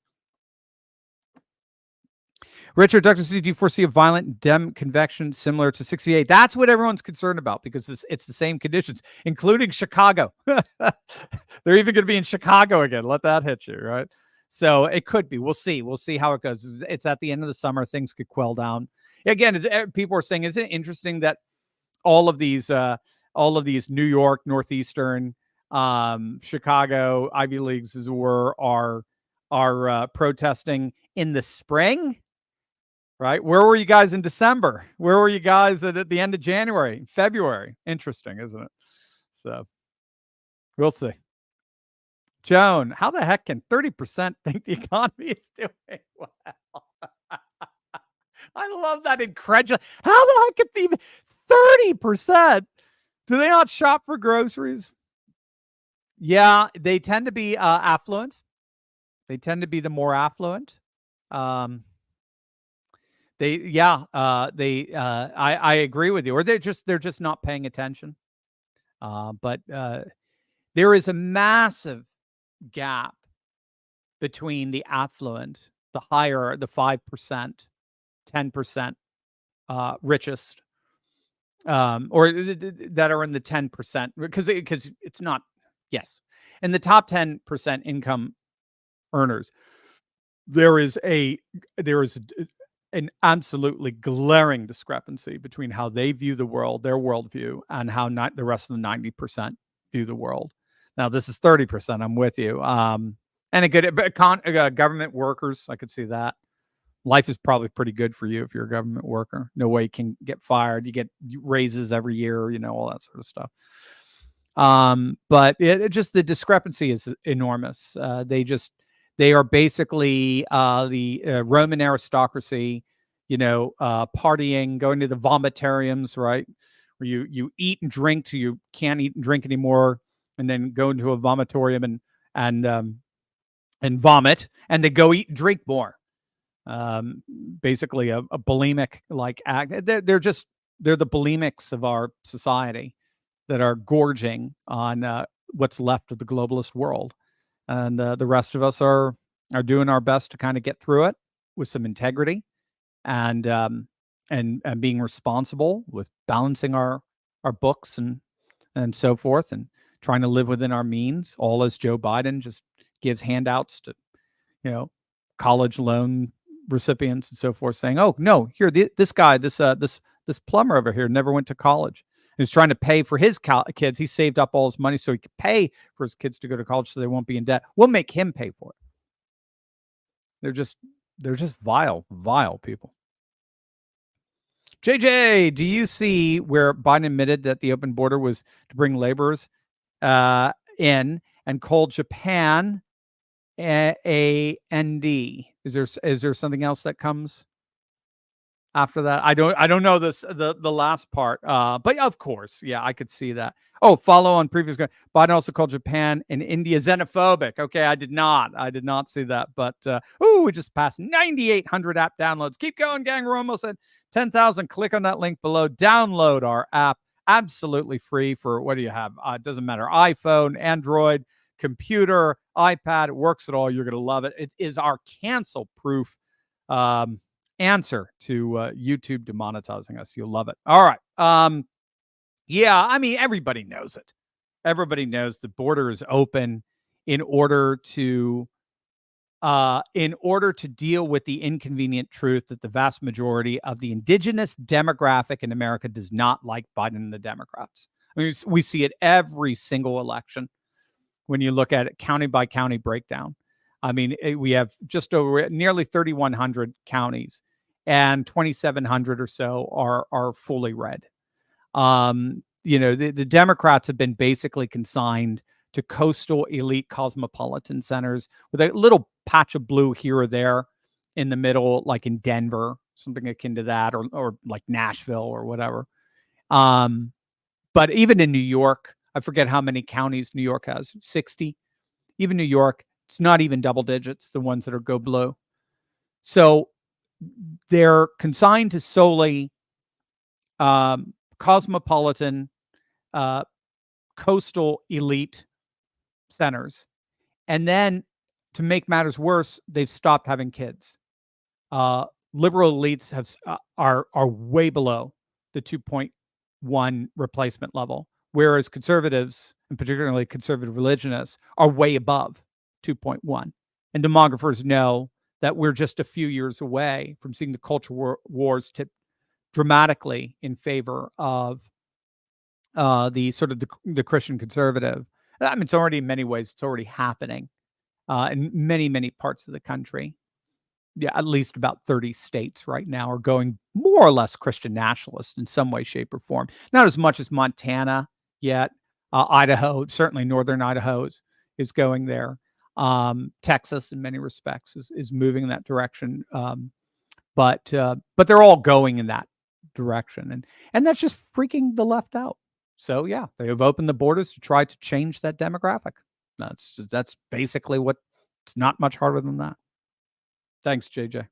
Richard, Dr. C, do you foresee a violent Dem convection similar to 68? That's what everyone's concerned about, because it's the same conditions, including Chicago. They're even going to be in Chicago again. Let that hit you, right? So it could be. We'll see. We'll see how it goes. It's at the end of the summer. Things could quell down. Again, people are saying, isn't it interesting that all of these New York, Northeastern, Chicago, Ivy Leagues, as it were, are protesting in the spring? Right? Where were you guys in December? Where were you guys at the end of January, February? Interesting, isn't it? So we'll see. Joan, how the heck can 30% think the economy is doing well? I love that incredulous. How the heck can 30%? Do they not shop for groceries? Yeah, they tend to be affluent. They tend to be the more affluent. I agree with you. Or they're just not paying attention. But there is a massive gap between the affluent, the 5%, 10% richest, or that are in the 10%, because it's not, yes. In the top 10% income earners, there is an absolutely glaring discrepancy between how they view the world, their worldview, and how the rest of the 90% view the world. Now, this is 30%. I'm with you. And government workers, I could see that. Life is probably pretty good for you if you're a government worker. No way you can get fired. You get raises every year, all that sort of stuff. But just the discrepancy is enormous. They are basically the Roman aristocracy, partying, going to the vomitariums, right? Where you eat and drink till you can't eat and drink anymore, and then go into a vomitorium and vomit, and to go eat and drink more. Basically a bulimic like act. They're the bulimics of our society that are gorging on what's left of the globalist world. And the rest of us are doing our best to kind of get through it with some integrity and being responsible with balancing our books and so forth, and trying to live within our means, all as Joe Biden just gives handouts to, college loan recipients and so forth, saying, "Oh no, here this guy, this plumber over here never went to college. He's trying to pay for his kids. He saved up all his money so he could pay for his kids to go to college, so they won't be in debt. We'll make him pay for it." They're just vile people. JJ, do you see where Biden admitted that the open border was to bring laborers in and called Japan a ND? Is there something else that comes after that? I don't know the last part. But of course, yeah, I could see that. Oh, follow on previous. Biden also called Japan and India xenophobic. Okay, I did not see that. But we just passed 9,800 app downloads. Keep going, gang. We're almost at 10,000. Click on that link below. Download our app, absolutely free for what do you have? It doesn't matter. iPhone, Android, computer, iPad. It works at all. You're gonna love it. It is our cancel-proof answer to YouTube demonetizing us. You'll love it. All right. Yeah, I mean, everybody knows it. Everybody knows the border is open in order to deal with the inconvenient truth that the vast majority of the indigenous demographic in America does not like Biden and the Democrats. I mean, we see it every single election when you look at it county by county breakdown. I mean, we have just over nearly 3,100 counties, and 2,700 or so are fully red. The Democrats have been basically consigned to coastal elite cosmopolitan centers with a little patch of blue here or there in the middle, like in Denver, something akin to that, or like Nashville or whatever. But even in New York, I forget how many counties New York has, 60. Even New York, it's not even double digits, the ones that are go blue. So they're consigned to solely cosmopolitan, coastal elite centers. And then to make matters worse, they've stopped having kids. Liberal elites are way below the 2.1 replacement level, whereas conservatives, and particularly conservative religionists, are way above 2.1. And demographers know that we're just a few years away from seeing the culture wars tip dramatically in favor of the Christian conservative. I mean, it's already in many ways, it's already happening in many, many parts of the country. Yeah, at least about 30 states right now are going more or less Christian nationalist in some way, shape, or form. Not as much as Montana yet. Idaho, certainly northern Idaho is going there. Texas, in many respects, is moving in that direction. But they're all going in that direction, and that's just freaking the left out. So yeah, they have opened the borders to try to change that demographic. That's basically what. It's not much harder than that. Thanks, JJ.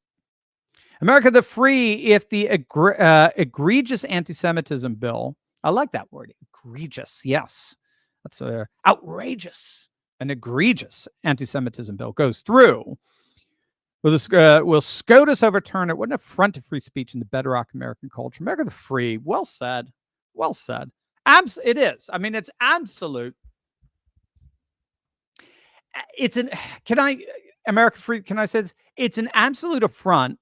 America the Free, if the egregious anti-Semitism bill, I like that word, egregious, yes. That's outrageous. An egregious anti-Semitism bill goes through. Will SCOTUS overturn it? What an affront to free speech in the bedrock American culture. America the Free, well said. Well said. It is. I mean, it's absolute. America Free, can I say this? It's an absolute affront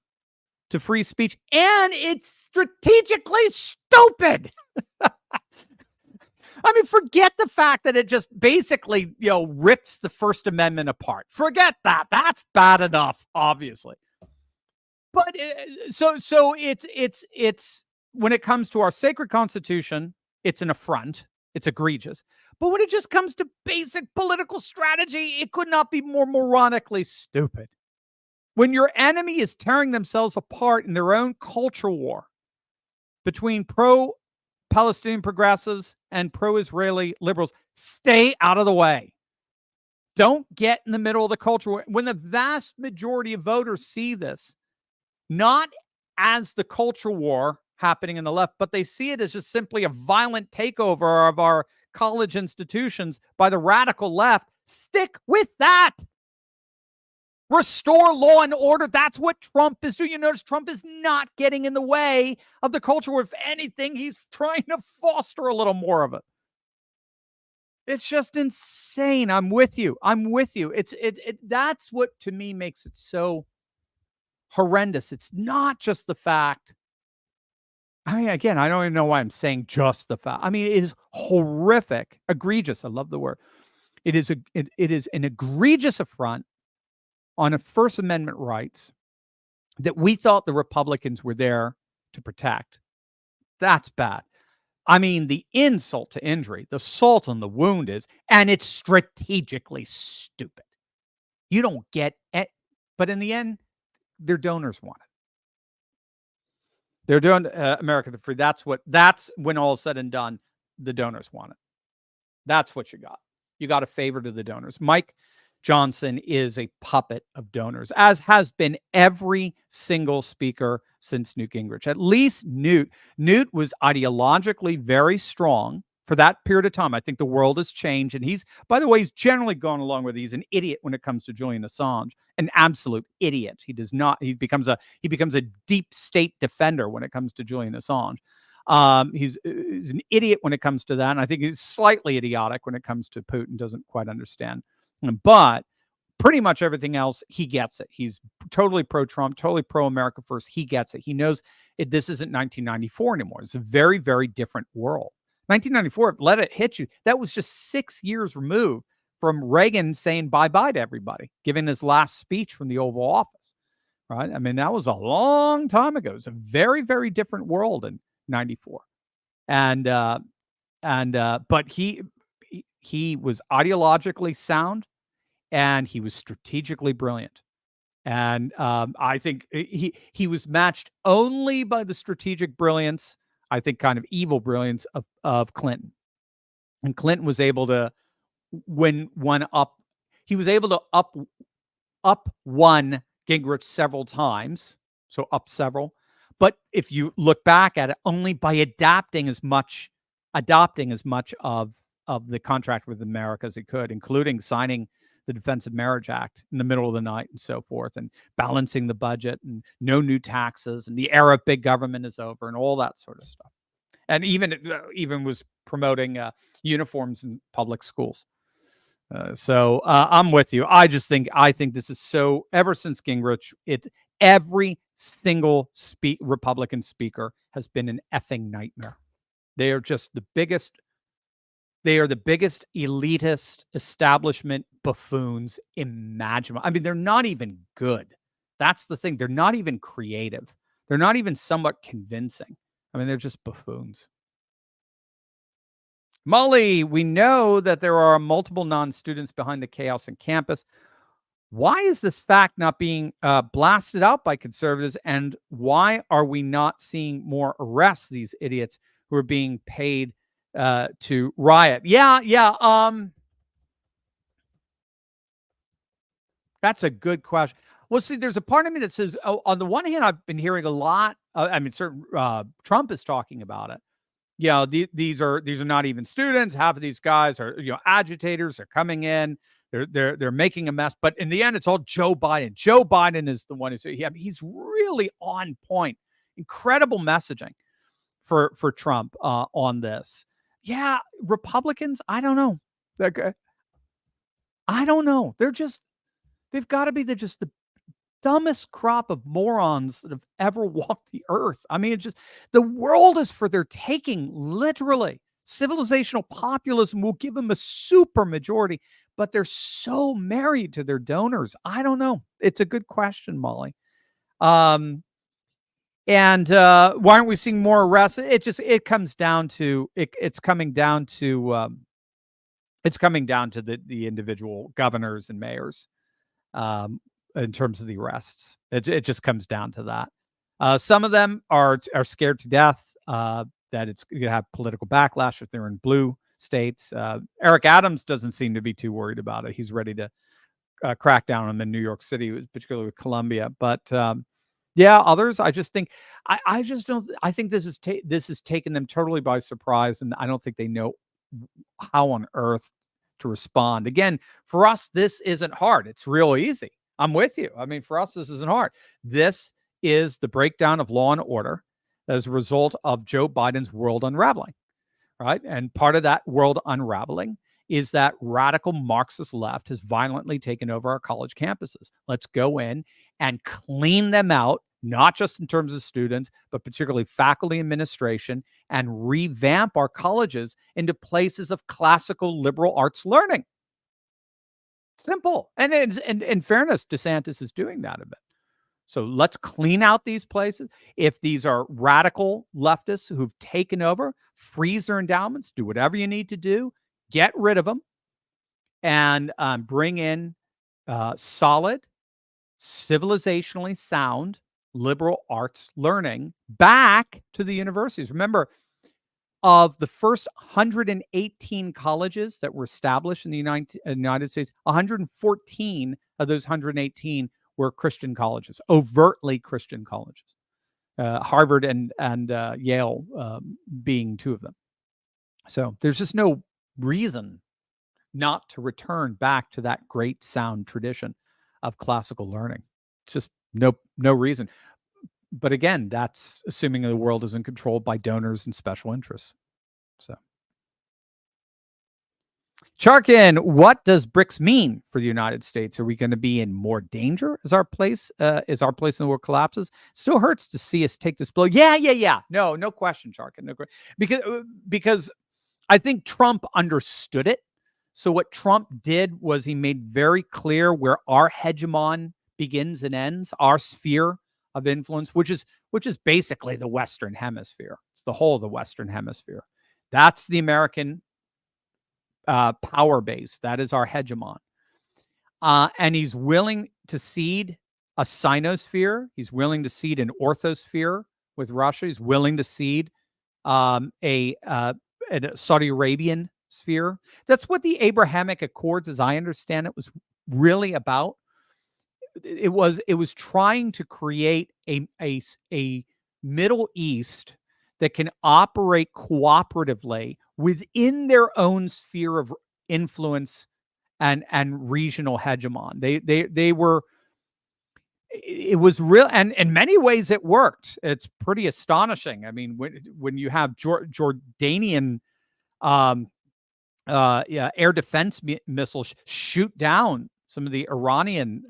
to free speech, and it's strategically stupid. I mean, forget the fact that it just basically, rips the First Amendment apart. Forget that. That's bad enough, obviously. But so it's when it comes to our sacred Constitution, it's an affront. It's egregious. But when it just comes to basic political strategy, it could not be more moronically stupid. When your enemy is tearing themselves apart in their own culture war between pro-Palestinian progressives and pro-Israeli liberals, stay out of the way. Don't get in the middle of the culture war. When the vast majority of voters see this, not as the culture war happening in the left, but they see it as just simply a violent takeover of our college institutions by the radical left, stick with that. Restore law and order. That's what Trump is doing. You notice Trump is not getting in the way of the culture war. If anything, he's trying to foster a little more of it. It's just insane. I'm with you. That's what to me makes it so horrendous. It's not just the fact. I mean, again, I don't even know why I'm saying just the fact. I mean, it is horrific, egregious. I love the word. It is an egregious affront on a First Amendment rights that we thought the Republicans were there to protect. That's bad. I mean, the insult to injury, the salt on the wound is, and it's strategically stupid. You don't get it, but in the end, their donors want it. They're doing America the Free. That's when all is said and done, the donors want it. That's what you got. You got a favor to the donors. Mike Johnson is a puppet of donors, as has been every single speaker since Newt Gingrich. At least Newt was ideologically very strong for that period of time. I think the world has changed, and he's, by the way, he's generally gone along with it. He's an idiot when it comes to Julian Assange, an absolute idiot. He does not. He becomes a deep state defender when it comes to Julian Assange. He's an idiot when it comes to that, and I think he's slightly idiotic when it comes to Putin. Doesn't quite understand, but pretty much everything else, he gets it. He's totally pro-Trump, totally pro-America first. He gets it. He knows this isn't 1994 anymore. It's a very, very different world. 1994, let it hit you. That was just 6 years removed from Reagan saying bye-bye to everybody, giving his last speech from the Oval Office, right? I mean, that was a long time ago. It's a very, very different world in 94. But he was ideologically sound, and he was strategically brilliant. And I think he was matched only by the strategic brilliance, I think kind of evil brilliance of Clinton. And Clinton was able to he was able to up one Gingrich several times, so up several. But if you look back at it, only by adopting as much of the contract with America as he could, including signing the Defense of Marriage Act in the middle of the night and so forth, and balancing the budget and no new taxes, and the era of big government is over, and all that sort of stuff. And even was promoting uniforms in public schools. So I'm with you. I think this is so, ever since Gingrich, every single Republican speaker has been an effing nightmare. They are just the biggest elitist establishment buffoons imaginable. I mean, they're not even good. That's the thing. They're not even creative. They're not even somewhat convincing. I mean, they're just buffoons. Molly, we know that there are multiple non-students behind the chaos on campus. Why is this fact not being blasted out by conservatives? And why are we not seeing more arrests, these idiots who are being paid to riot? That's a good question. Well, see, there's a part of me that says, on the one hand, I've been hearing a lot. Trump is talking about it. These are not even students. Half of these guys are, agitators. They're coming in. They're making a mess. But in the end, it's all Joe Biden. Joe Biden is the one he's really on point. Incredible messaging for Trump on this. Yeah, Republicans, I don't know. I don't know. They've got to be the dumbest crop of morons that have ever walked the earth. I mean, the world is for their taking, literally. Civilizational populism will give them a super majority, but they're so married to their donors. I don't know. It's a good question, Molly. And why aren't we seeing more arrests? It comes down to it's coming down to the individual governors and mayors. In terms of the arrests, it just comes down to that. Some of them are scared to death that it's going to have political backlash if they're in blue states. Eric Adams doesn't seem to be too worried about it. He's ready to crack down on them in New York City, particularly with Columbia. But others, I just think I just don't. I think this is taking them totally by surprise, and I don't think they know how on earth to respond. Again, for us, this isn't hard. It's real easy. I'm with you. I mean, for us, this isn't hard. This is the breakdown of law and order as a result of Joe Biden's world unraveling, right? And part of that world unraveling is that radical Marxist left has violently taken over our college campuses. Let's go in and clean them out, not just in terms of students, but particularly faculty and administration, and revamp our colleges into places of classical liberal arts learning. Simple. And in fairness, DeSantis is doing that a bit. So let's clean out these places. If these are radical leftists who've taken over, freeze their endowments, do whatever you need to do, get rid of them, and bring in solid, civilizationally sound liberal arts learning back to the universities. Remember, of the first 118 colleges that were established in the United States, 114 of those 118 were Christian colleges, overtly Christian colleges. Harvard and Yale being two of them. So there's just no reason not to return back to that great sound tradition of classical learning. It's just no reason. But again, that's assuming the world isn't controlled by donors and special interests. So, Charkin, what does BRICS mean for the United States? Are we going to be in more danger as our place in the world collapses? Still hurts to see us take this blow. Yeah. No question, Charkin. No, because I think Trump understood it. So what Trump did was he made very clear where our hegemon begins and ends, our sphere of influence, which is basically the Western Hemisphere. It's the whole of the Western Hemisphere. That's the American power base. That is our hegemon. And he's willing to cede a sinosphere. He's willing to cede an orthosphere with Russia. He's willing to cede a Saudi Arabian sphere. That's what the Abrahamic Accords, as I understand it, was really about. It was trying to create a Middle East that can operate cooperatively within their own sphere of influence and regional hegemon. They were. It was real, and in many ways it worked. It's pretty astonishing. I mean, when you have Jordanian air defense missiles shoot down some of the Iranian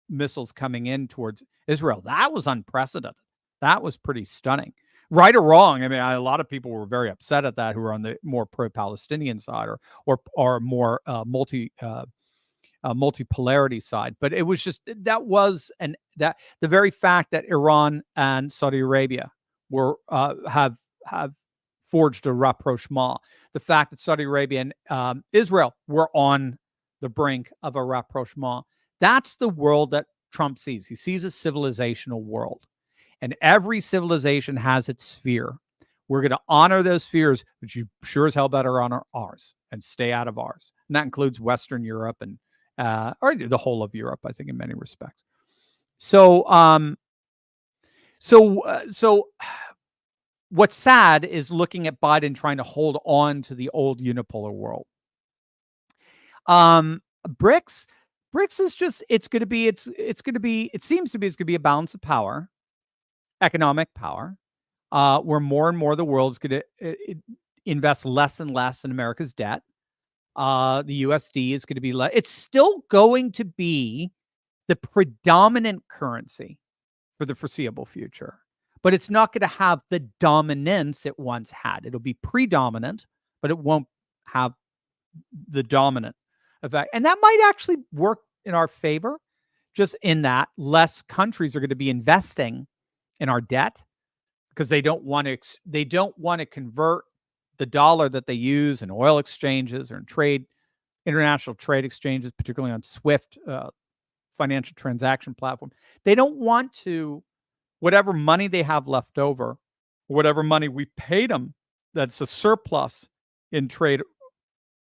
missiles coming in towards Israel, that was unprecedented. That was pretty stunning. Right or wrong, I mean, a lot of people were very upset at that who were on the more pro-Palestinian side or more multipolarity side. But it was just that the very fact that Iran and Saudi Arabia were have forged a rapprochement, the fact that Saudi Arabia and Israel were on the brink of a rapprochement, that's the world that Trump sees. He sees a civilizational world. And every civilization has its sphere. We're going to honor those spheres, but you sure as hell better honor ours and stay out of ours. And that includes Western Europe and or the whole of Europe, I think, in many respects. So what's sad is looking at Biden trying to hold on to the old unipolar world. BRICS is just, it seems to be it's going to be a balance of power, economic power, where more and more of the world is going to invest less and less in America's debt. The USD is going to be less. It's still going to be the predominant currency for the foreseeable future, but it's not going to have the dominance it once had. It'll be predominant, but it won't have the dominant effect. And that might actually work in our favor, just in that less countries are going to be investing in our debt because they don't want to convert the dollar that they use in oil exchanges or in international trade exchanges, particularly on SWIFT financial transaction platform. They don't want to, whatever money they have left over, whatever money we paid them, that's a surplus in trade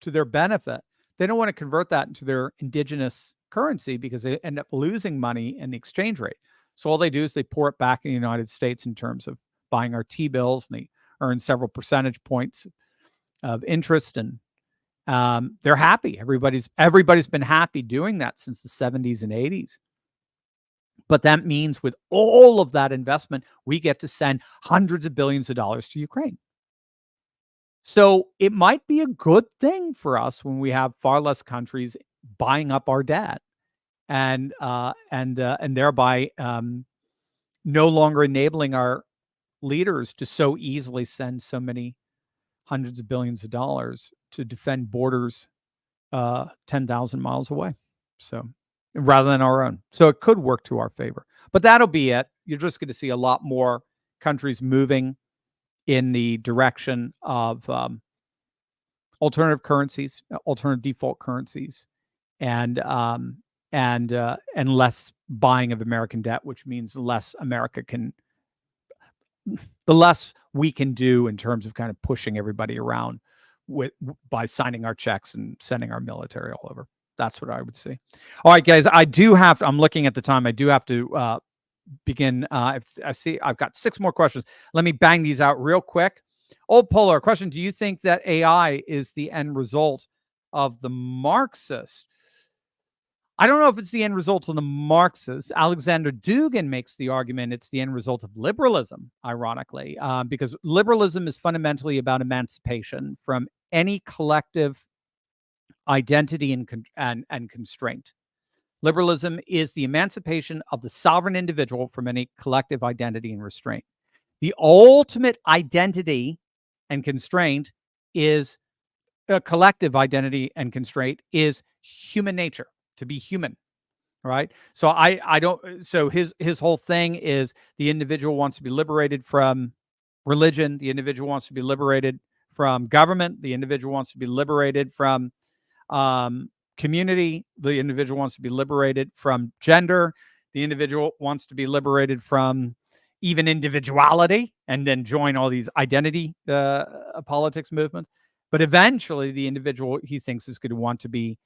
to their benefit. They don't want to convert that into their indigenous currency because they end up losing money in the exchange rate. So all they do is they pour it back in the United States in terms of buying our T-bills, and they earn several percentage points of interest, and they're happy. Everybody's been happy doing that since the 70s and 80s. But that means with all of that investment, we get to send hundreds of billions of dollars to Ukraine. So it might be a good thing for us when we have far less countries buying up our debt, and thereby no longer enabling our leaders to so easily send so many hundreds of billions of dollars to defend borders 10,000 miles away. So rather than our own. So it could work to our favor. But that'll be it. You're just going to see a lot more countries moving in the direction of alternative currencies, alternative default currencies, and less buying of American debt, which means less America can, the less we can do in terms of kind of pushing everybody around by signing our checks and sending our military all over. That's what I would see. All right, guys, I'm looking at the time. I do have to begin. I see I've got 6 more questions. Let me bang these out real quick. Old Polar question: do you think that AI is the end result of the Marxist? I don't know if it's the end result of the Marxists. Alexander Dugin makes the argument it's the end result of liberalism, ironically, because liberalism is fundamentally about emancipation from any collective identity and constraint. Liberalism is the emancipation of the sovereign individual from any collective identity and restraint. The ultimate identity and constraint is a collective identity and constraint is human nature, to be human, right? So I don't. So his whole thing is the individual wants to be liberated from religion. The individual wants to be liberated from government. The individual wants to be liberated from community. The individual wants to be liberated from gender. The individual wants to be liberated from even individuality, and then join all these identity politics movements. But eventually, the individual, he thinks, is going to want to be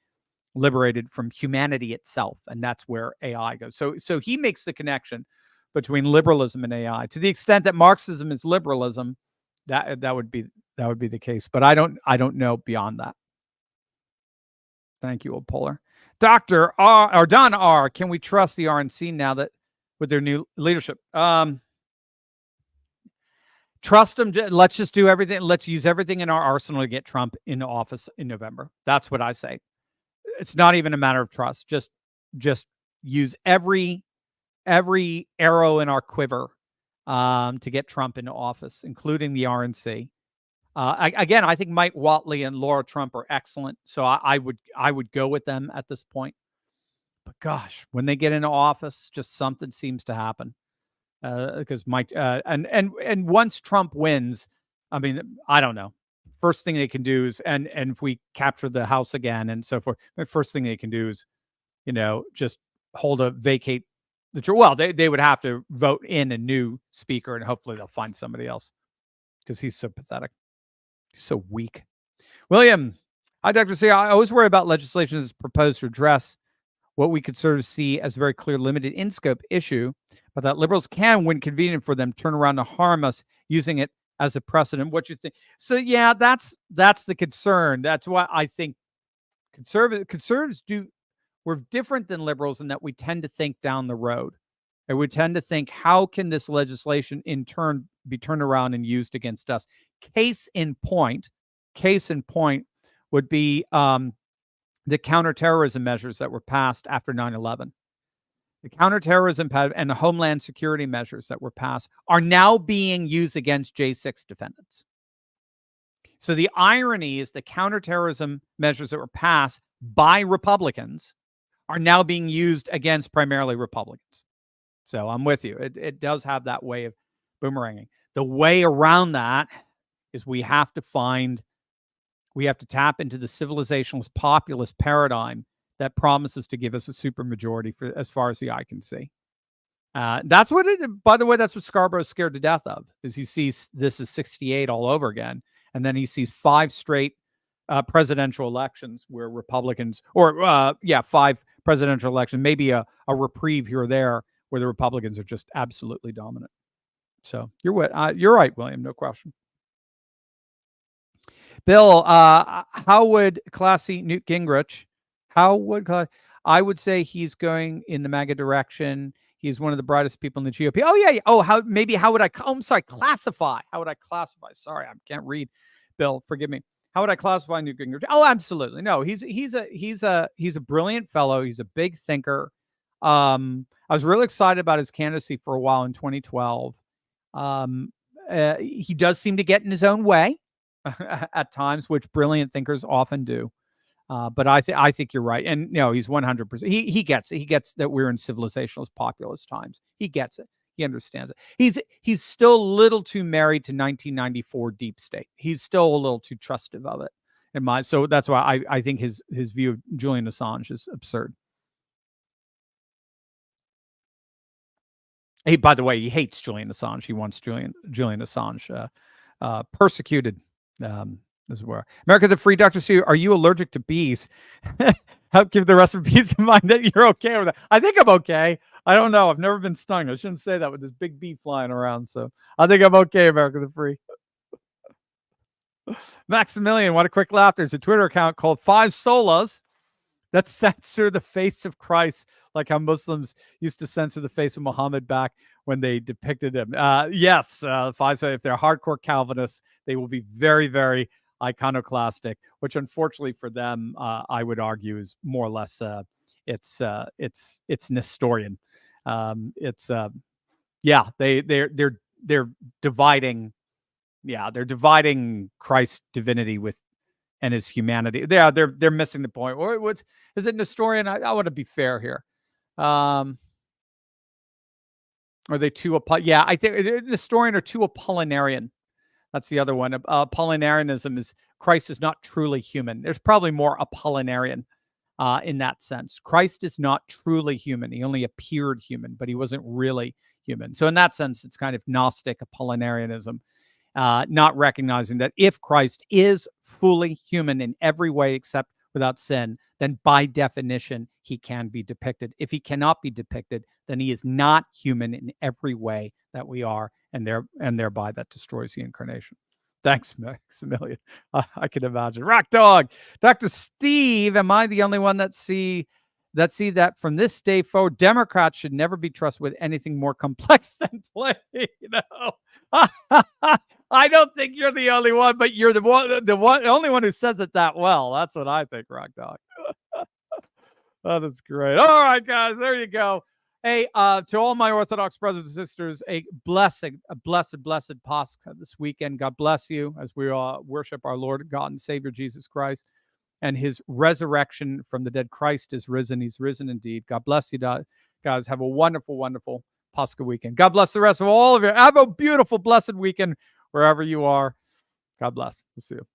liberated from humanity itself, and that's where AI goes. So he makes the connection between liberalism and AI. To the extent that Marxism is liberalism, that would be the case. But I don't know beyond that. Thank you, Old Polar. Dr. R or Don R. Can we trust the RNC now that with their new leadership? Trust them. Let's just do everything. Let's use everything in our arsenal to get Trump into office in November. That's what I say. It's not even a matter of trust. Just use every arrow in our quiver to get Trump into office, including the RNC. Again, I think Mike Whatley and Laura Trump are excellent, so I would go with them at this point. But gosh, when they get into office, just something seems to happen. Because Mike and once Trump wins, I mean, I don't know. First thing they can do is, and if we capture the House again and so forth, the first thing they can do is, just vacate the. Well, they would have to vote in a new speaker, and hopefully they'll find somebody else because he's so pathetic, he's so weak. William, hi, Dr. C. I always worry about legislation that's proposed to address what we could sort of see as a very clear limited in scope issue, but that liberals can, when convenient for them, turn around to harm us using it as a precedent. What you think? So yeah, that's the concern. That's why I think conservatives we're different than liberals in that we tend to think down the road. And we tend to think, how can this legislation in turn be turned around and used against us? Case in point would be the counterterrorism measures that were passed after 9/11. The counterterrorism and the homeland security measures that were passed are now being used against J6 defendants. So the irony is the counterterrorism measures that were passed by Republicans are now being used against primarily Republicans. So I'm with you. It does have that way of boomeranging. The way around that is we have to tap into the civilizationalist populist paradigm that promises to give us a supermajority for as far as the eye can see. That's what by the way, that's what Scarborough's scared to death of, is he sees this as 68 all over again. And then he sees 5 straight presidential elections where Republicans, 5 presidential elections, maybe a reprieve here or there where the Republicans are just absolutely dominant. So you're right, William, no question. Bill, how would classy Newt Gingrich, I would say he's going in the MAGA direction. He's one of the brightest people in the GOP. Oh, yeah. Oh, how would I classify? How would I classify? Sorry, I can't read. Bill, forgive me. How would I classify Newt Gingrich? Oh, absolutely. No, he's a brilliant fellow. He's a big thinker. I was really excited about his candidacy for a while in 2012. He does seem to get in his own way at times, which brilliant thinkers often do. But I think you're right. And no, he's 100%. He gets it. He gets that we're in civilizationalist populist times. He gets it. He understands it. He's still a little too married to 1994 deep state. He's still a little too trustive of it in my. So that's why I think his view of Julian Assange is absurd. Hey, by the way, he hates Julian Assange. He wants Julian Assange persecuted. This is where America the Free, Dr. Sue, are you allergic to bees? Help give the rest of peace of mind that you're okay with that. I think I'm okay. I don't know. I've never been stung. I shouldn't say that with this big bee flying around. So I think I'm okay, America the Free. Maximilian, what a quick laugh. There's a Twitter account called 5 Solas that censor the face of Christ, like how Muslims used to censor the face of Muhammad back when they depicted him. Yes, 5 Solas, if they're hardcore Calvinists, they will be very, very iconoclastic, which unfortunately for them, I would argue is more or less it's Nestorian. They're dividing. Yeah, they're dividing Christ's divinity and his humanity. They're missing the point. Or is it Nestorian? I want to be fair here. Are they too? Yeah, I think Nestorian or too Apollinarian. That's the other one. Apollinarianism is Christ is not truly human. There's probably more Apollinarian in that sense. Christ is not truly human. He only appeared human, but he wasn't really human. So in that sense, it's kind of Gnostic Apollinarianism, not recognizing that if Christ is fully human in every way except without sin, then by definition, he can be depicted. If he cannot be depicted, then he is not human in every way that we are, and thereby that destroys the incarnation. Thanks, Maximilian. I can imagine. Rock Dog, Dr. Steve, am I the only one that see that from this day forward, Democrats should never be trusted with anything more complex than play? I don't think you're the only one, but you're the only one who says it that well. That's what I think, Rock Dog. Oh, that's great. All right, guys, there you go. Hey, to all my Orthodox brothers and sisters, a blessed Pascha this weekend. God bless you as we worship our Lord, God, and Savior Jesus Christ and his resurrection from the dead. Christ is risen. He's risen indeed. God bless you, guys. Have a wonderful, wonderful Pascha weekend. God bless the rest of all of you. Have a beautiful, blessed weekend wherever you are. God bless. We'll see you.